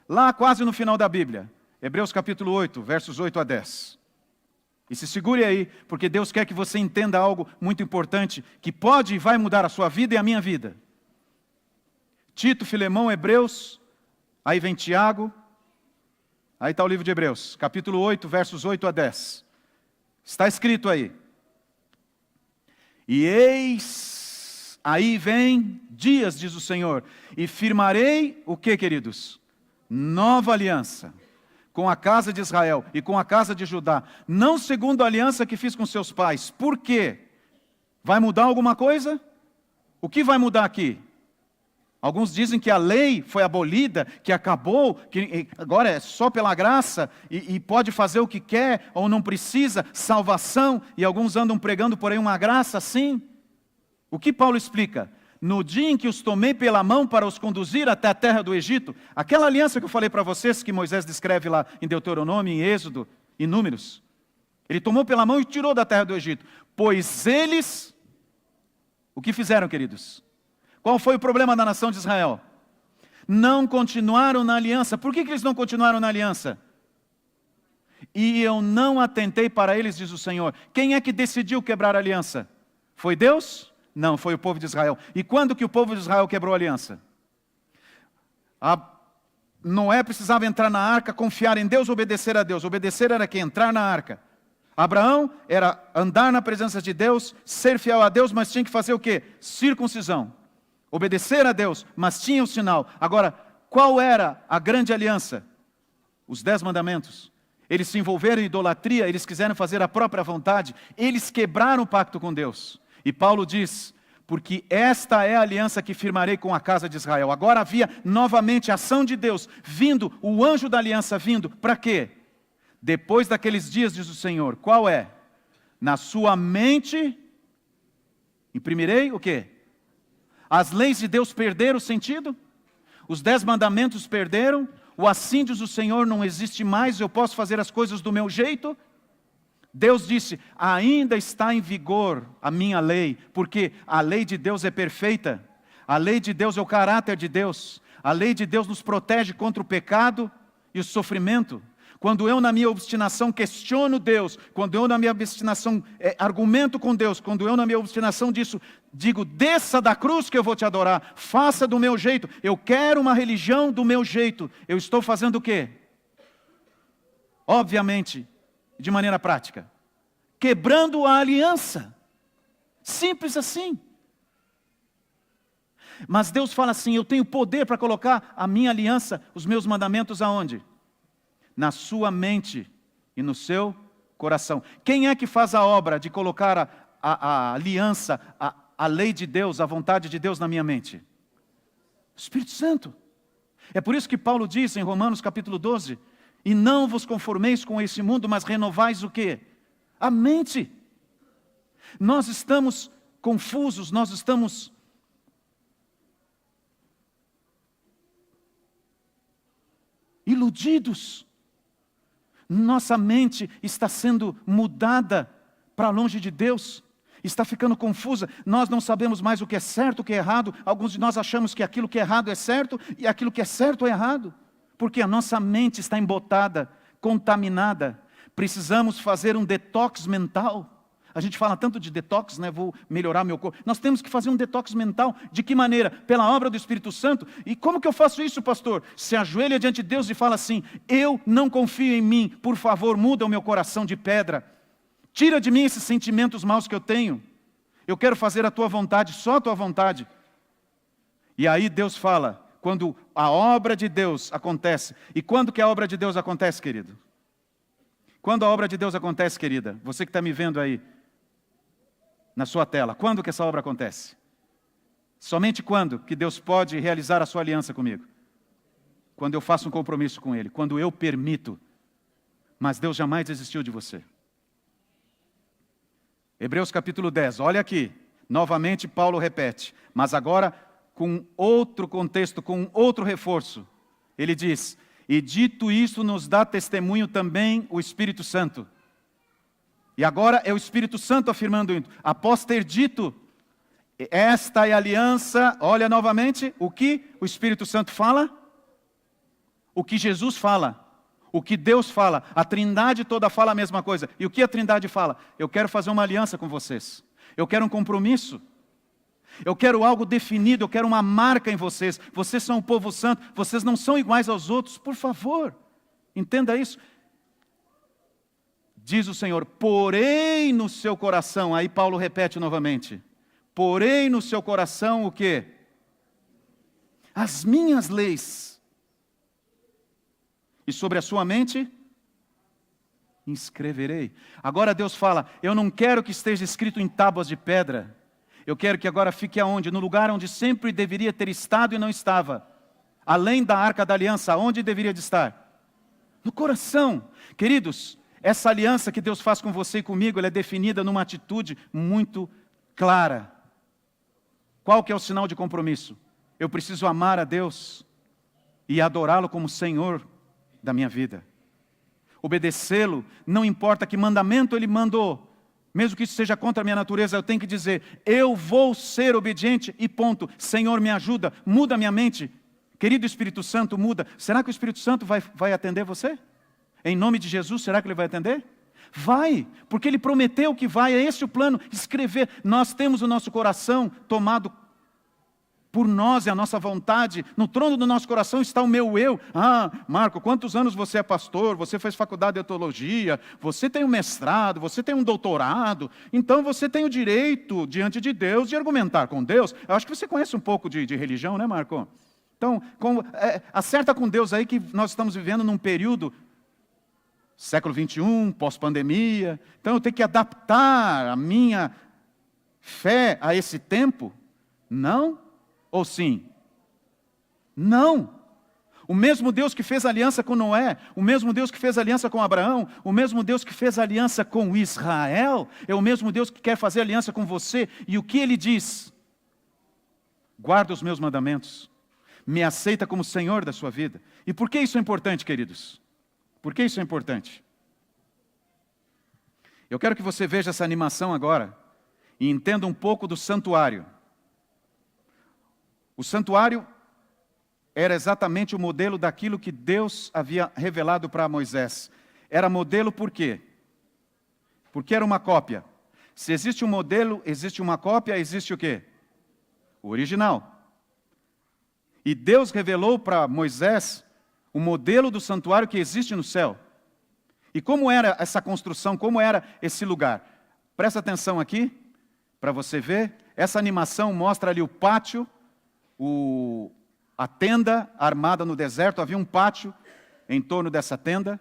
lá quase no final da Bíblia, Hebreus capítulo 8, versos 8 a 10. E se segure aí, porque Deus quer que você entenda algo muito importante, que pode e vai mudar a sua vida e a minha vida. Tito, Filemão, Hebreus, aí vem Tiago, aí está o livro de Hebreus, capítulo 8, versos 8 a 10. Está escrito aí. E eis, aí vem dias, diz o Senhor, e firmarei o que, queridos? Nova aliança com a casa de Israel e com a casa de Judá, não segundo a aliança que fiz com seus pais. Por quê? Vai mudar alguma coisa? O que vai mudar aqui? Alguns dizem que a lei foi abolida, que acabou, que agora é só pela graça e pode fazer o que quer ou não precisa, salvação, e alguns andam pregando por aí uma graça assim. O que Paulo explica? No dia em que os tomei pela mão para os conduzir até a terra do Egito, aquela aliança que eu falei para vocês, que Moisés descreve lá em Deuteronômio, em Êxodo, em Números, ele tomou pela mão e tirou da terra do Egito, pois eles, o que fizeram, queridos? Qual foi o problema da nação de Israel? Não continuaram na aliança. Por que eles não continuaram na aliança? E eu não atentei para eles, diz o Senhor. Quem é que decidiu quebrar a aliança? Foi Deus? Não, foi o povo de Israel. E quando que o povo de Israel quebrou a aliança? Noé precisava entrar na arca, confiar em Deus, obedecer a Deus. Obedecer era que entrar na arca. Abraão era andar na presença de Deus, ser fiel a Deus, mas tinha que fazer o quê? Circuncisão. Obedecer a Deus, mas tinha o sinal. Agora, qual era a grande aliança? Os 10 mandamentos. Eles se envolveram em idolatria, eles quiseram fazer a própria vontade, eles quebraram o pacto com Deus. E Paulo diz, porque esta é a aliança que firmarei com a casa de Israel. Agora havia novamente a ação de Deus vindo, o anjo da aliança vindo, para quê? Depois daqueles dias, diz o Senhor, qual é? Na sua mente, imprimirei o quê? As leis de Deus perderam o sentido? Os 10 mandamentos perderam? O assim diz o Senhor não existe mais, eu posso fazer as coisas do meu jeito? Deus disse, ainda está em vigor a minha lei, porque a lei de Deus é perfeita, a lei de Deus é o caráter de Deus, a lei de Deus nos protege contra o pecado e o sofrimento. Quando eu na minha obstinação questiono Deus, quando eu na minha obstinação argumento com Deus, quando eu na minha obstinação digo, desça da cruz que eu vou te adorar, faça do meu jeito, eu quero uma religião do meu jeito, eu estou fazendo o quê? Obviamente, de maneira prática, quebrando a aliança, simples assim. Mas Deus fala assim, eu tenho poder para colocar a minha aliança, os meus mandamentos aonde? Na sua mente e no seu coração. Quem é que faz a obra de colocar a aliança, a lei de Deus, a vontade de Deus na minha mente? O Espírito Santo. É por isso que Paulo diz em Romanos capítulo 12, e não vos conformeis com esse mundo, mas renovais o quê? A mente. Nós estamos confusos, nós estamos iludidos. Nossa mente está sendo mudada para longe de Deus, está ficando confusa, nós não sabemos mais o que é certo, o que é errado, alguns de nós achamos que aquilo que é errado é certo, e aquilo que é certo é errado, porque a nossa mente está embotada, contaminada, precisamos fazer um detox mental. A gente fala tanto de detox, né? Vou melhorar meu corpo. Nós temos que fazer um detox mental. De que maneira? Pela obra do Espírito Santo. E como que eu faço isso, pastor? Se ajoelha diante de Deus e fala assim, eu não confio em mim, por favor, muda o meu coração de pedra. Tira de mim esses sentimentos maus que eu tenho. Eu quero fazer a tua vontade, só a tua vontade. E aí Deus fala, quando a obra de Deus acontece. E quando que a obra de Deus acontece, querido? Quando a obra de Deus acontece, querida? Você que está me vendo aí, na sua tela. Quando que essa obra acontece? Somente quando que Deus pode realizar a sua aliança comigo? Quando eu faço um compromisso com Ele, quando eu permito. Mas Deus jamais desistiu de você. Hebreus capítulo 10, olha aqui. Novamente Paulo repete, mas agora com outro contexto, com outro reforço. Ele diz, e dito isso nos dá testemunho também o Espírito Santo. E agora é o Espírito Santo afirmando isso. Após ter dito, esta é a aliança, olha novamente, o que o Espírito Santo fala? O que Jesus fala, o que Deus fala, a Trindade toda fala a mesma coisa. E o que a Trindade fala? Eu quero fazer uma aliança com vocês. Eu quero um compromisso. Eu quero algo definido, eu quero uma marca em vocês. Vocês são um povo santo, vocês não são iguais aos outros, por favor. Entenda isso. Diz o Senhor, porém no seu coração, aí Paulo repete novamente, porém no seu coração o quê? As minhas leis. E sobre a sua mente, inscreverei. Agora Deus fala, eu não quero que esteja escrito em tábuas de pedra, eu quero que agora fique aonde? No lugar onde sempre deveria ter estado e não estava. Além da arca da aliança, onde deveria de estar? No coração. Queridos, essa aliança que Deus faz com você e comigo, ela é definida numa atitude muito clara. Qual que é o sinal de compromisso? Eu preciso amar a Deus e adorá-lo como Senhor da minha vida. Obedecê-lo, não importa que mandamento Ele mandou, mesmo que isso seja contra a minha natureza, eu tenho que dizer, eu vou ser obediente e ponto. Senhor, me ajuda, muda a minha mente. Querido Espírito Santo, muda. Será que o Espírito Santo vai atender você? Em nome de Jesus, será que Ele vai atender? Vai, porque Ele prometeu que vai, é esse o plano, escrever. Nós temos o nosso coração tomado por nós, é a nossa vontade. No trono do nosso coração está o meu eu. Ah, Marco, quantos anos você é pastor? Você fez faculdade de teologia, você tem um mestrado, você tem um doutorado, então você tem o direito, diante de Deus, de argumentar com Deus. Eu acho que você conhece um pouco de religião, né, Marco? Então, acerta com Deus aí que nós estamos vivendo num período, século 21, pós-pandemia, então eu tenho que adaptar a minha fé a esse tempo? Não ou sim? Não. O mesmo Deus que fez aliança com Noé, o mesmo Deus que fez aliança com Abraão, o mesmo Deus que fez aliança com Israel, é o mesmo Deus que quer fazer aliança com você. E o que Ele diz? Guarda os meus mandamentos, me aceita como Senhor da sua vida. E por que isso é importante, queridos? Por que isso é importante? Eu quero que você veja essa animação agora e entenda um pouco do santuário. O santuário era exatamente o modelo daquilo que Deus havia revelado para Moisés. Era modelo por quê? Porque era uma cópia. Se existe um modelo, existe uma cópia, existe o quê? O original. E Deus revelou para Moisés o modelo do santuário que existe no céu. E como era essa construção, como era esse lugar? Presta atenção aqui, para você ver. Essa animação mostra ali o pátio, a tenda armada no deserto. Havia um pátio em torno dessa tenda.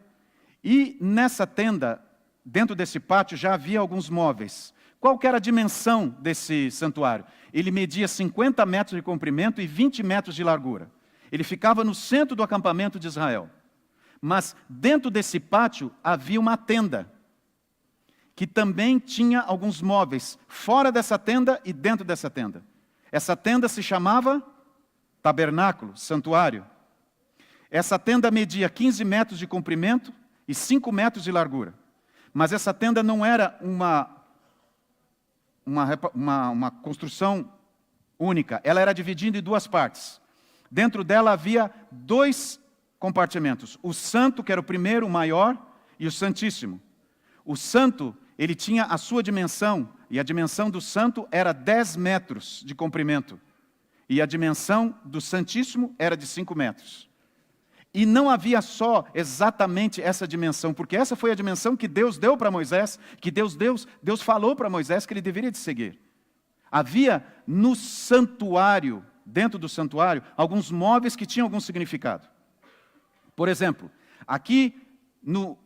E nessa tenda, dentro desse pátio, já havia alguns móveis. Qual que era a dimensão desse santuário? Ele media 50 metros de comprimento e 20 metros de largura. Ele ficava no centro do acampamento de Israel. Mas dentro desse pátio havia uma tenda, que também tinha alguns móveis, fora dessa tenda e dentro dessa tenda. Essa tenda se chamava tabernáculo, santuário. Essa tenda media 15 metros de comprimento e 5 metros de largura. Mas essa tenda não era uma construção única, ela era dividida em duas partes. Dentro dela havia 2 compartimentos. O santo, que era o primeiro, o maior, e o santíssimo. O santo, ele tinha a sua dimensão, e a dimensão do santo era 10 metros de comprimento. E a dimensão do santíssimo era de 5 metros. E não havia só exatamente essa dimensão, porque essa foi a dimensão que Deus deu para Moisés, que Deus falou para Moisés que ele deveria de seguir. Havia no santuário, dentro do santuário, alguns móveis que tinham algum significado. Por exemplo, aqui no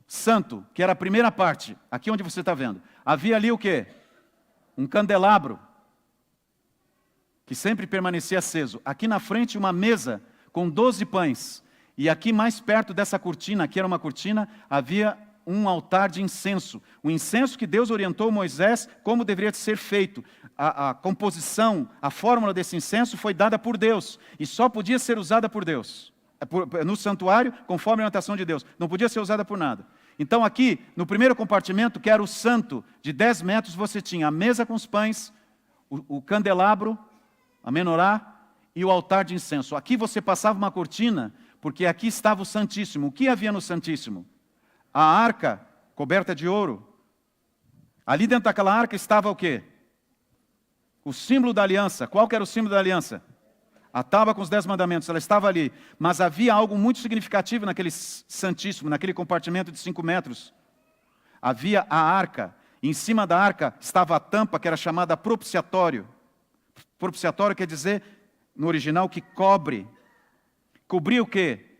santo, que era a primeira parte, aqui onde você está vendo, havia ali o quê? Um candelabro, que sempre permanecia aceso. Aqui na frente uma mesa com 12 pães. E aqui mais perto dessa cortina, aqui era uma cortina, havia um altar de incenso. O incenso que Deus orientou Moisés como deveria ser feito. A composição, a fórmula desse incenso foi dada por Deus. E só podia ser usada por Deus. No santuário, conforme a orientação de Deus. Não podia ser usada por nada. Então aqui, no primeiro compartimento, que era o santo, de 10 metros, você tinha a mesa com os pães, o candelabro, a menorá e o altar de incenso. Aqui você passava uma cortina, porque aqui estava o Santíssimo. O que havia no Santíssimo? A arca coberta de ouro. Ali dentro daquela arca estava o quê? O símbolo da aliança. Qual que era o símbolo da aliança? A tábua com os 10 mandamentos, ela estava ali. Mas havia algo muito significativo naquele Santíssimo, naquele compartimento de 5 metros. Havia a arca. E em cima da arca estava a tampa, que era chamada propiciatório. Propiciatório quer dizer, no original, que cobre. Cobria o quê?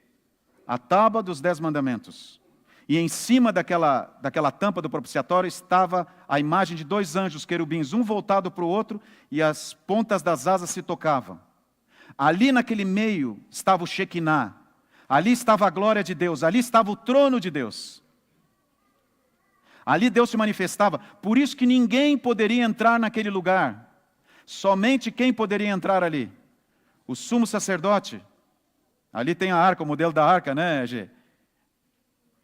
A tábua dos 10 mandamentos. E em cima daquela tampa do propiciatório estava a imagem de 2 anjos querubins, um voltado para o outro, e as pontas das asas se tocavam. Ali naquele meio estava o Shekinah. Ali estava a glória de Deus. Ali estava o trono de Deus. Ali Deus se manifestava. Por isso que ninguém poderia entrar naquele lugar. Somente quem poderia entrar ali? O sumo sacerdote. Ali tem a arca, o modelo da arca, né, Gê?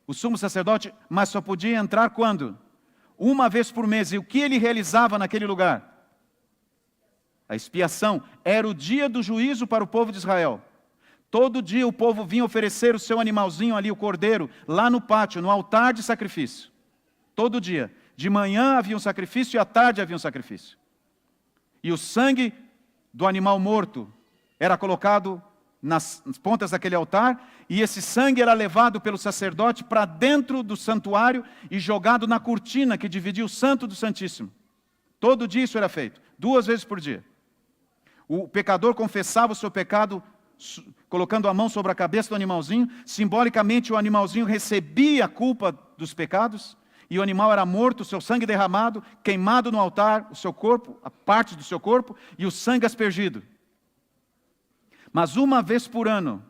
O sumo sacerdote, mas só podia entrar quando? Uma vez por mês. E o que ele realizava naquele lugar? A expiação. Era o dia do juízo para o povo de Israel. Todo dia o povo vinha oferecer o seu animalzinho ali, o cordeiro, lá no pátio, no altar de sacrifício. Todo dia. De manhã havia um sacrifício e à tarde havia um sacrifício. E o sangue do animal morto era colocado nas pontas daquele altar, e esse sangue era levado pelo sacerdote para dentro do santuário e jogado na cortina que dividia o santo do santíssimo. Todo dia isso era feito, 2 vezes por dia. O pecador confessava o seu pecado colocando a mão sobre a cabeça do animalzinho. Simbolicamente o animalzinho recebia a culpa dos pecados, e o animal era morto, o seu sangue derramado, queimado no altar, o seu corpo, a parte do seu corpo, e o sangue aspergido. Mas uma vez por ano,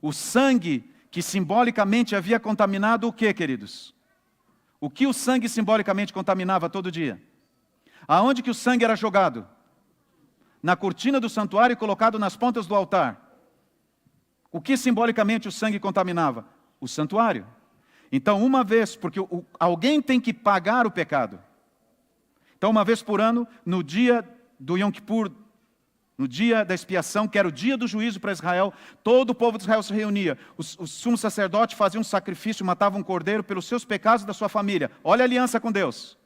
o sangue que simbolicamente havia contaminado o que, queridos? O que o sangue simbolicamente contaminava todo dia? Aonde que o sangue era jogado? Na cortina do santuário e colocado nas pontas do altar. O que simbolicamente o sangue contaminava? O santuário. Então, uma vez, porque alguém tem que pagar o pecado. Então, uma vez por ano, no dia do Yom Kippur, no dia da expiação, que era o dia do juízo para Israel, todo o povo de Israel se reunia. O sumo sacerdote fazia um sacrifício, matava um cordeiro pelos seus pecados e da sua família. Olha a aliança com Deus.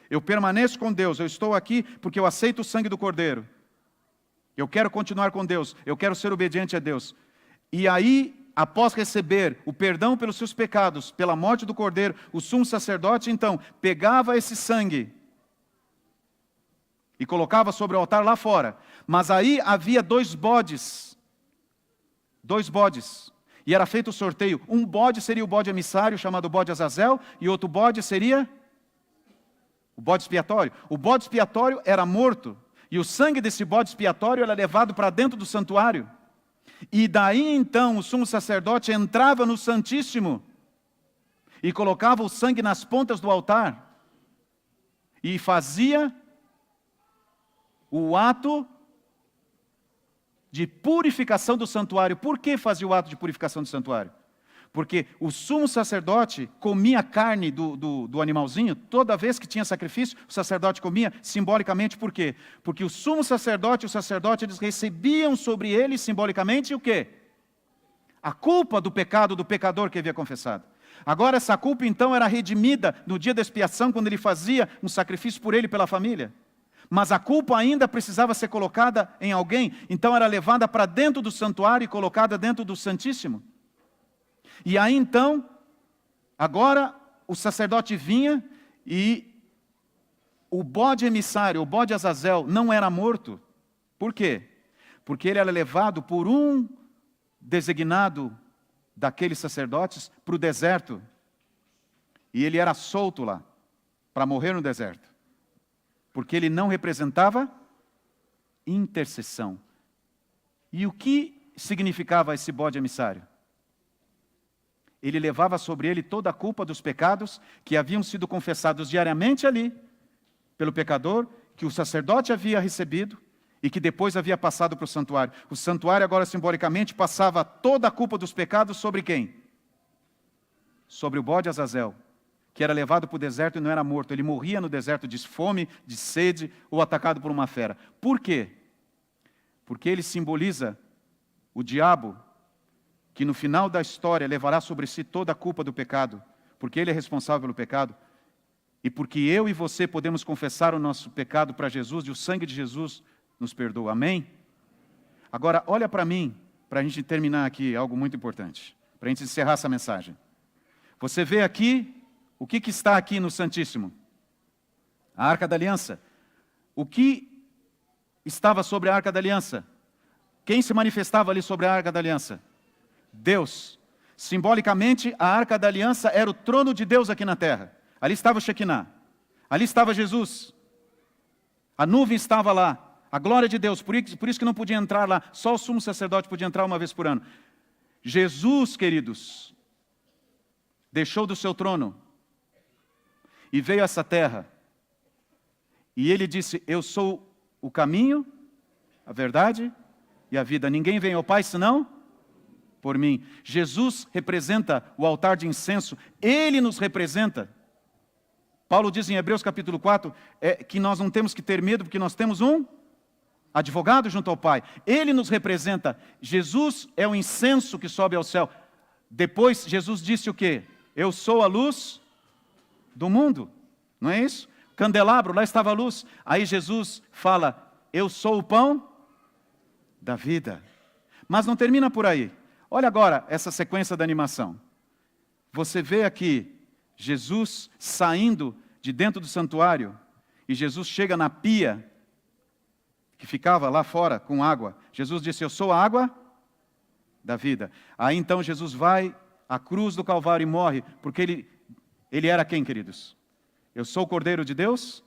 Eu permaneço com Deus, eu estou aqui porque eu aceito o sangue do cordeiro. Eu quero continuar com Deus, eu quero ser obediente a Deus. E aí, após receber o perdão pelos seus pecados, pela morte do cordeiro, o sumo sacerdote, então, pegava esse sangue e colocava sobre o altar lá fora. Mas aí havia 2 bodes. 2 bodes. E era feito o sorteio. Um bode seria o bode emissário, chamado bode Azazel, e outro bode seria o bode expiatório. O bode expiatório era morto, e o sangue desse bode expiatório era levado para dentro do santuário. E daí então o sumo sacerdote entrava no Santíssimo e colocava o sangue nas pontas do altar e fazia o ato de purificação do santuário. Por que fazia o ato de purificação do santuário? Porque o sumo sacerdote comia a carne do animalzinho, toda vez que tinha sacrifício, o sacerdote comia simbolicamente. Por quê? Porque o sumo sacerdote e o sacerdote, eles recebiam sobre eles simbolicamente o quê? A culpa do pecado do pecador que havia confessado. Agora essa culpa então era redimida no dia da expiação, quando ele fazia um sacrifício por ele e pela família. Mas a culpa ainda precisava ser colocada em alguém, então era levada para dentro do santuário e colocada dentro do Santíssimo. E aí então, agora o sacerdote vinha e o bode emissário, o bode Azazel, não era morto. Por quê? Porque ele era levado por um designado daqueles sacerdotes para o deserto. E ele era solto lá, para morrer no deserto. Porque ele não representava intercessão. E o que significava esse bode emissário? Ele levava sobre ele toda a culpa dos pecados que haviam sido confessados diariamente ali, pelo pecador, que o sacerdote havia recebido e que depois havia passado para o santuário. O santuário agora simbolicamente passava toda a culpa dos pecados sobre quem? Sobre o bode Azazel, que era levado para o deserto e não era morto. Ele morria no deserto de fome, de sede ou atacado por uma fera. Por quê? Porque ele simboliza o diabo, que no final da história levará sobre si toda a culpa do pecado, porque ele é responsável pelo pecado, e porque eu e você podemos confessar o nosso pecado para Jesus, e o sangue de Jesus nos perdoa. Amém? Agora, olha para mim, para a gente terminar aqui algo muito importante, para a gente encerrar essa mensagem. Você vê aqui, o que está aqui no Santíssimo? A Arca da Aliança. O que estava sobre a Arca da Aliança? Quem se manifestava ali sobre a Arca da Aliança? Deus. Simbolicamente, a Arca da Aliança era o trono de Deus aqui na terra. Ali estava o Shekinah. Ali estava Jesus. A nuvem estava lá. A glória de Deus. Por isso que não podia entrar lá. Só o sumo sacerdote podia entrar uma vez por ano. Jesus, queridos, deixou do seu trono e veio a essa terra. E ele disse: eu sou o caminho, a verdade e a vida. Ninguém vem ao Pai senão por mim. Jesus representa o altar de incenso. Ele nos representa. Paulo diz em Hebreus capítulo 4 que nós não temos que ter medo, porque nós temos um advogado junto ao Pai. Ele nos representa. Jesus é o incenso que sobe ao céu. Depois Jesus disse o quê? Eu sou a luz do mundo. Não é isso? Candelabro, lá estava a luz. Aí Jesus fala: eu sou o pão da vida. Mas não termina por aí. Olha agora essa sequência da animação. Você vê aqui Jesus saindo de dentro do santuário e Jesus chega na pia que ficava lá fora com água. Jesus disse, eu sou a água da vida. Aí então Jesus vai à cruz do Calvário e morre, porque ele era quem, queridos? Eu sou o Cordeiro de Deus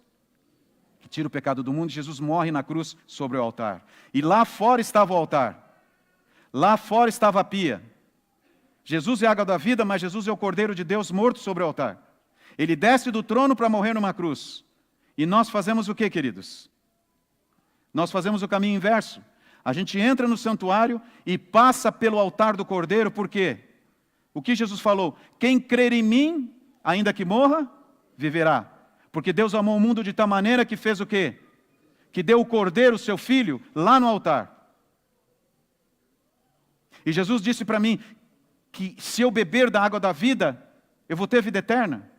que tira o pecado do mundo. Jesus morre na cruz sobre o altar. E lá fora estava o altar. Lá fora estava a pia. Jesus é a água da vida, mas Jesus é o Cordeiro de Deus morto sobre o altar. Ele desce do trono para morrer numa cruz. E nós fazemos o que, queridos? Nós fazemos o caminho inverso. A gente entra no santuário e passa pelo altar do Cordeiro, por quê? O que Jesus falou? Quem crer em mim, ainda que morra, viverá. Porque Deus amou o mundo de tal maneira que fez o quê? Que deu o Cordeiro, seu Filho, lá no altar. E Jesus disse para mim que se eu beber da água da vida, eu vou ter vida eterna.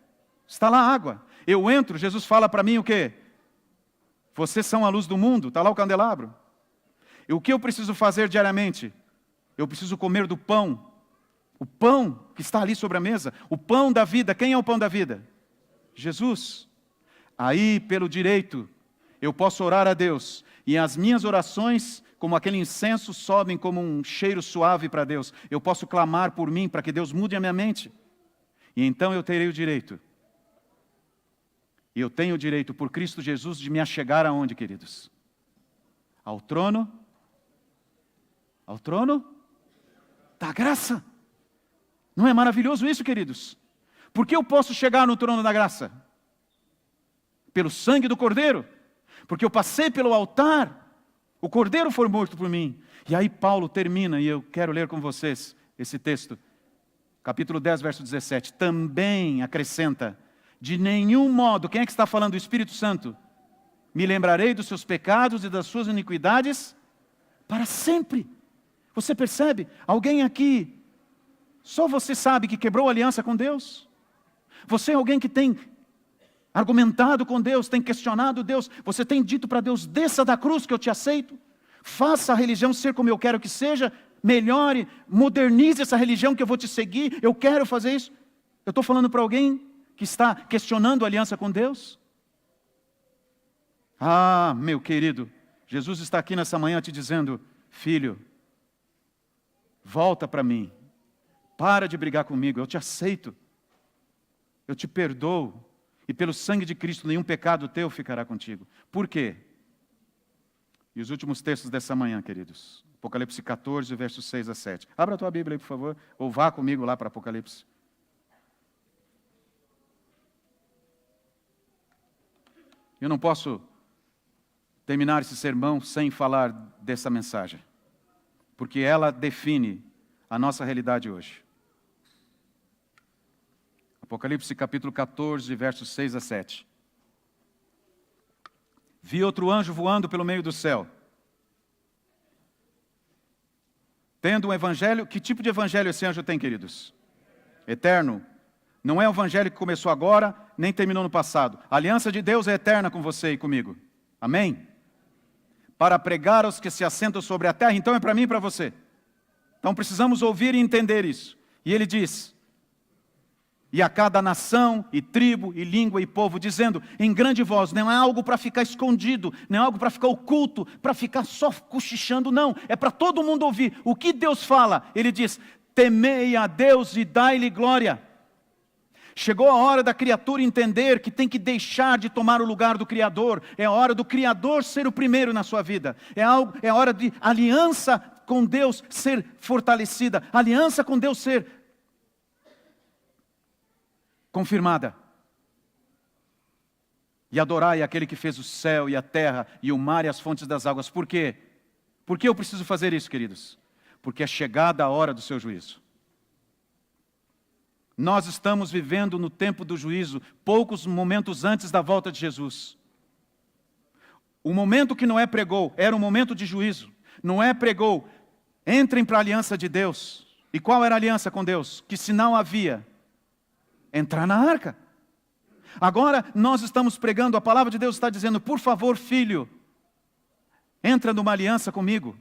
Está lá a água. Eu entro, Jesus fala para mim o quê? Vocês são a luz do mundo, está lá o candelabro. E o que eu preciso fazer diariamente? Eu preciso comer do pão. O pão que está ali sobre a mesa. O pão da vida. Quem é o pão da vida? Jesus. Aí, pelo direito, eu posso orar a Deus. E as minhas orações, como aquele incenso, sobem como um cheiro suave para Deus. Eu posso clamar por mim, para que Deus mude a minha mente. E então eu terei o direito. E eu tenho o direito, por Cristo Jesus, de me achegar aonde, queridos? Ao trono? Ao trono da graça. Não é maravilhoso isso, queridos? Por que eu posso chegar no trono da graça? Pelo sangue do Cordeiro. Porque eu passei pelo altar. O Cordeiro foi morto por mim. E aí Paulo termina, e eu quero ler com vocês esse texto. Capítulo 10, verso 17. Também acrescenta, de nenhum modo, quem é que está falando? O Espírito Santo. Me lembrarei dos seus pecados e das suas iniquidades para sempre. Você percebe? Alguém aqui, só você sabe que quebrou a aliança com Deus? Você é alguém que tem argumentado com Deus, tem questionado Deus. Você tem dito para Deus, desça da cruz que eu te aceito. Faça a religião ser como eu quero que seja. Melhore, modernize essa religião que eu vou te seguir. Eu quero fazer isso. Eu estou falando para alguém que está questionando a aliança com Deus? Ah, meu querido, Jesus está aqui nessa manhã te dizendo, filho, volta para mim, para de brigar comigo, eu te aceito, eu te perdoo, e pelo sangue de Cristo nenhum pecado teu ficará contigo. Por quê? E os últimos textos dessa manhã, queridos, Apocalipse 14, versos 6 a 7. Abra a tua Bíblia aí, por favor, ou vá comigo lá para Apocalipse. Eu não posso terminar esse sermão sem falar dessa mensagem, porque ela define a nossa realidade hoje. Apocalipse capítulo 14, versos 6 a 7. Vi outro anjo voando pelo meio do céu, tendo um evangelho. Que tipo de evangelho esse anjo tem, queridos? Eterno. Não é um evangelho que começou agora, nem terminou no passado. A aliança de Deus é eterna com você e comigo. Amém? Para pregar aos que se assentam sobre a terra, então é para mim e para você. Então precisamos ouvir e entender isso. E ele diz, e a cada nação, e tribo, e língua, e povo, dizendo em grande voz, não é algo para ficar escondido, não é algo para ficar oculto, para ficar só cochichando, não. É para todo mundo ouvir. O que Deus fala? Ele diz, temei a Deus e dai-lhe glória. Chegou a hora da criatura entender que tem que deixar de tomar o lugar do Criador. É a hora do Criador ser o primeiro na sua vida. É a hora de aliança com Deus ser fortalecida. Aliança com Deus ser confirmada. E adorai aquele que fez o céu e a terra e o mar e as fontes das águas. Por quê? Por que eu preciso fazer isso, queridos? Porque é chegada a hora do seu juízo. Nós estamos vivendo no tempo do juízo, poucos momentos antes da volta de Jesus. O momento que Noé pregou era um momento de juízo. Noé pregou, entrem para a aliança de Deus. E qual era a aliança com Deus? Que sinal havia? Entrar na arca. Agora nós estamos pregando, a palavra de Deus está dizendo, por favor, filho, entra numa aliança comigo.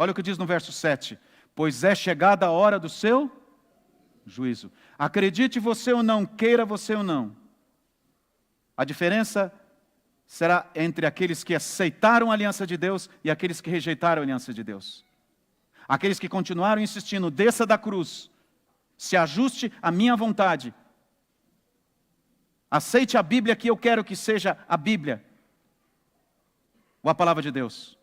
Olha o que diz no verso 7. Pois é chegada a hora do seu juízo. Acredite você ou não, queira você ou não. A diferença será entre aqueles que aceitaram a aliança de Deus e aqueles que rejeitaram a aliança de Deus. Aqueles que continuaram insistindo, desça da cruz, se ajuste à minha vontade. Aceite a Bíblia que eu quero que seja a Bíblia, ou a palavra de Deus.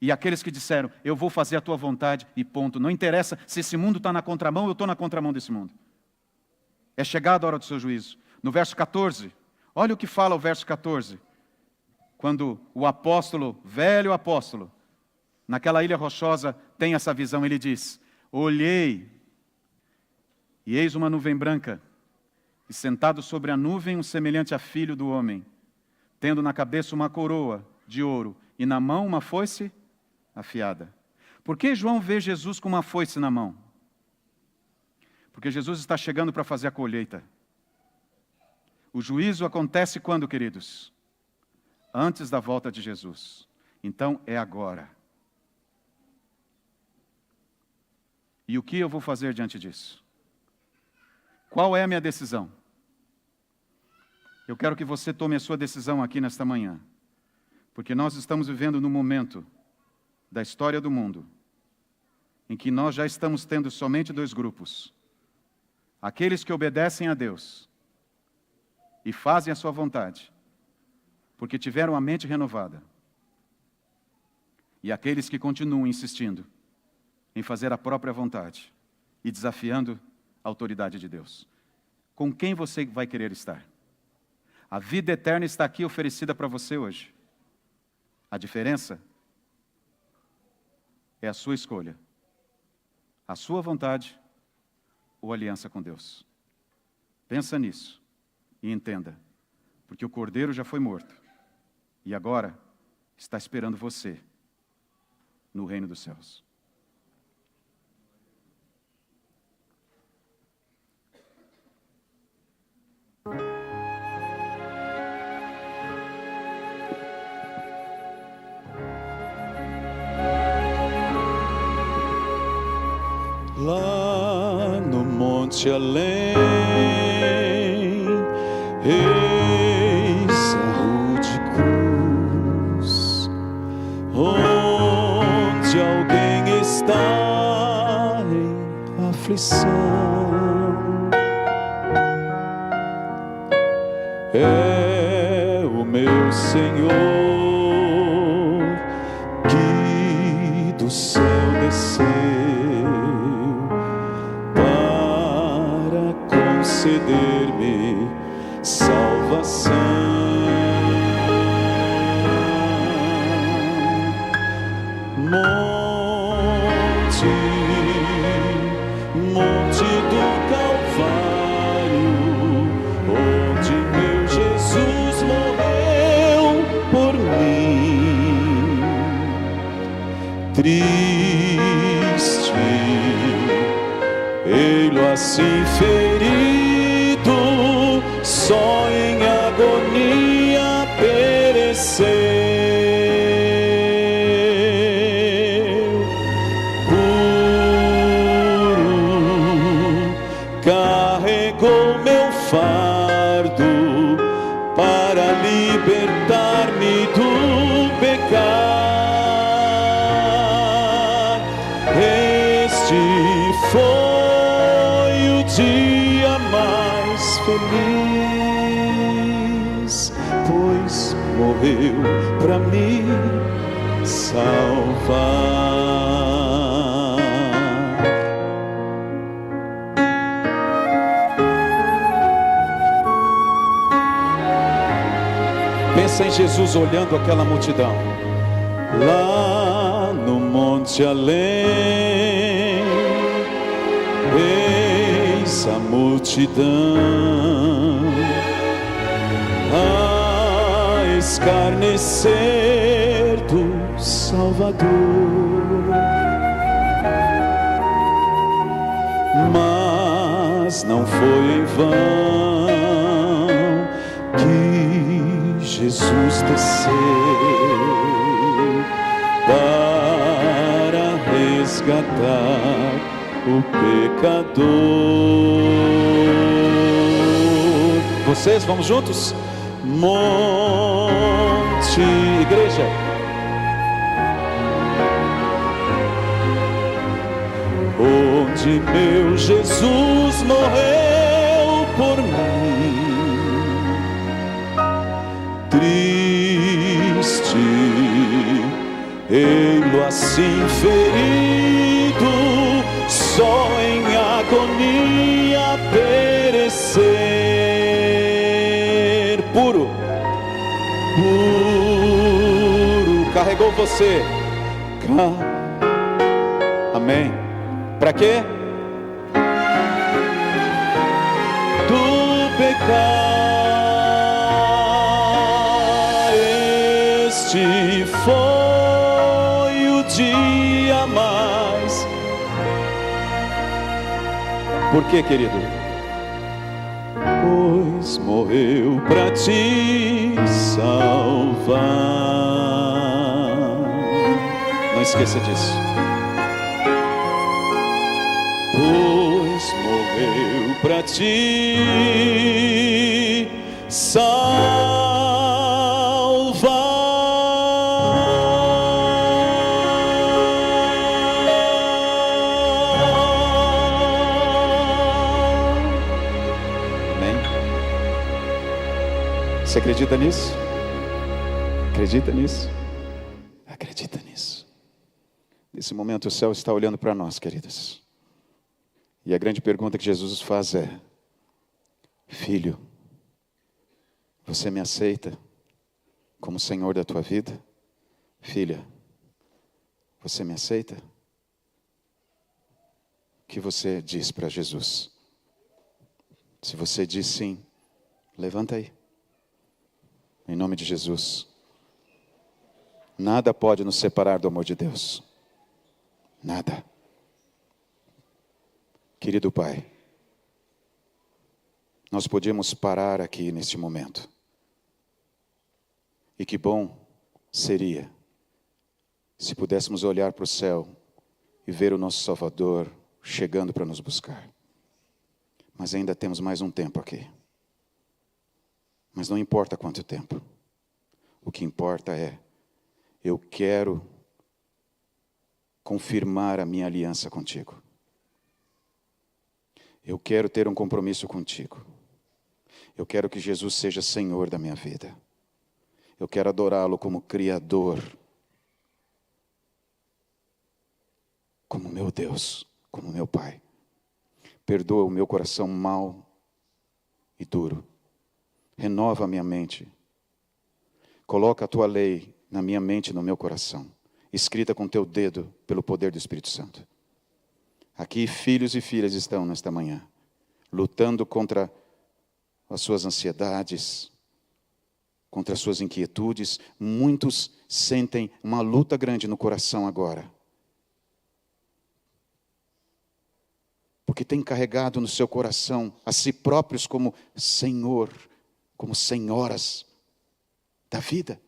E aqueles que disseram, eu vou fazer a tua vontade e ponto. Não interessa se esse mundo está na contramão, eu estou na contramão desse mundo. É chegada a hora do seu juízo. No verso 14, olha o que fala o verso 14. Quando o apóstolo, velho apóstolo, naquela ilha rochosa, tem essa visão, ele diz, olhei, e eis uma nuvem branca, e sentado sobre a nuvem um semelhante a filho do homem, tendo na cabeça uma coroa de ouro, e na mão uma foice afiada. Por que João vê Jesus com uma foice na mão? Porque Jesus está chegando para fazer a colheita. O juízo acontece quando, queridos? Antes da volta de Jesus. Então é agora. E o que eu vou fazer diante disso? Qual é a minha decisão? Eu quero que você tome a sua decisão aqui nesta manhã. Porque nós estamos vivendo num momento da história do mundo em que nós já estamos tendo somente dois grupos. Aqueles que obedecem a Deus e fazem a sua vontade, porque tiveram a mente renovada. E aqueles que continuam insistindo em fazer a própria vontade e desafiando a autoridade de Deus. Com quem você vai querer estar? A vida eterna está aqui oferecida para você hoje. A diferença é a sua escolha. A sua vontade ou aliança com Deus. Pensa nisso e entenda. Porque o Cordeiro já foi morto. E agora está esperando você no reino dos céus. Lá no monte além, eis a rude cruz, onde alguém está em aflição. É o meu Senhor que do céu desceu conceder-me salvação. Monte do Calvário, onde meu Jesus morreu por mim. Triste, ei-lo assim ferido, só em agonia pereceu. Puro, carregou meu fardo para libertar-me do pecar. Este foi o dia mais feliz, pois morreu para me salvar. Pensa em Jesus olhando aquela multidão lá no monte além. Eis a multidão a escarnecer do Salvador, mas não foi em vão que Jesus desceu para resgatar o pecador. Vocês, vamos juntos? Monte, igreja. Onde meu Jesus morreu por mim, triste, ei-lo assim ferido, só em agonia perecer, puro, carregou você, amém. Para quê? Do pecar, este foi o dia mais. Por quê, querido? Pois morreu para te salvar. Não esqueça disso. Pois morreu para te salvar. Amém? Você acredita nisso? Acredita nisso? Acredita nisso. Nesse momento o céu está olhando para nós, queridos. E a grande pergunta que Jesus faz é: filho, você me aceita como Senhor da tua vida? Filha, você me aceita? O que você diz para Jesus? Se você diz sim, levanta aí. Em nome de Jesus. Nada pode nos separar do amor de Deus. Nada. Querido Pai, nós podíamos parar aqui neste momento. E que bom seria se pudéssemos olhar para o céu e ver o nosso Salvador chegando para nos buscar. Mas ainda temos mais um tempo aqui. Mas não importa quanto tempo. O que importa é, eu quero confirmar a minha aliança contigo. Eu quero ter um compromisso contigo. Eu quero que Jesus seja Senhor da minha vida. Eu quero adorá-lo como Criador, como meu Deus, como meu Pai. Perdoa o meu coração mau e duro. Renova a minha mente. Coloca a tua lei na minha mente e no meu coração, escrita com teu dedo pelo poder do Espírito Santo. Aqui filhos e filhas estão nesta manhã, lutando contra as suas ansiedades, contra as suas inquietudes. Muitos sentem uma luta grande no coração agora, porque têm carregado no seu coração a si próprios como Senhor, como senhoras da vida.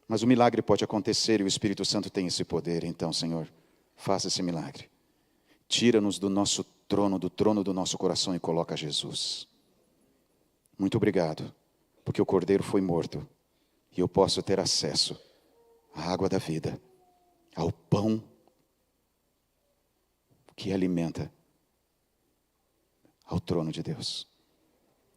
Mas o milagre pode acontecer e o Espírito Santo tem esse poder. Então, Senhor, faça esse milagre. Tira-nos do nosso trono, do trono do nosso coração e coloca Jesus. Muito obrigado, porque o Cordeiro foi morto e eu posso ter acesso à água da vida, ao pão que alimenta, ao trono de Deus.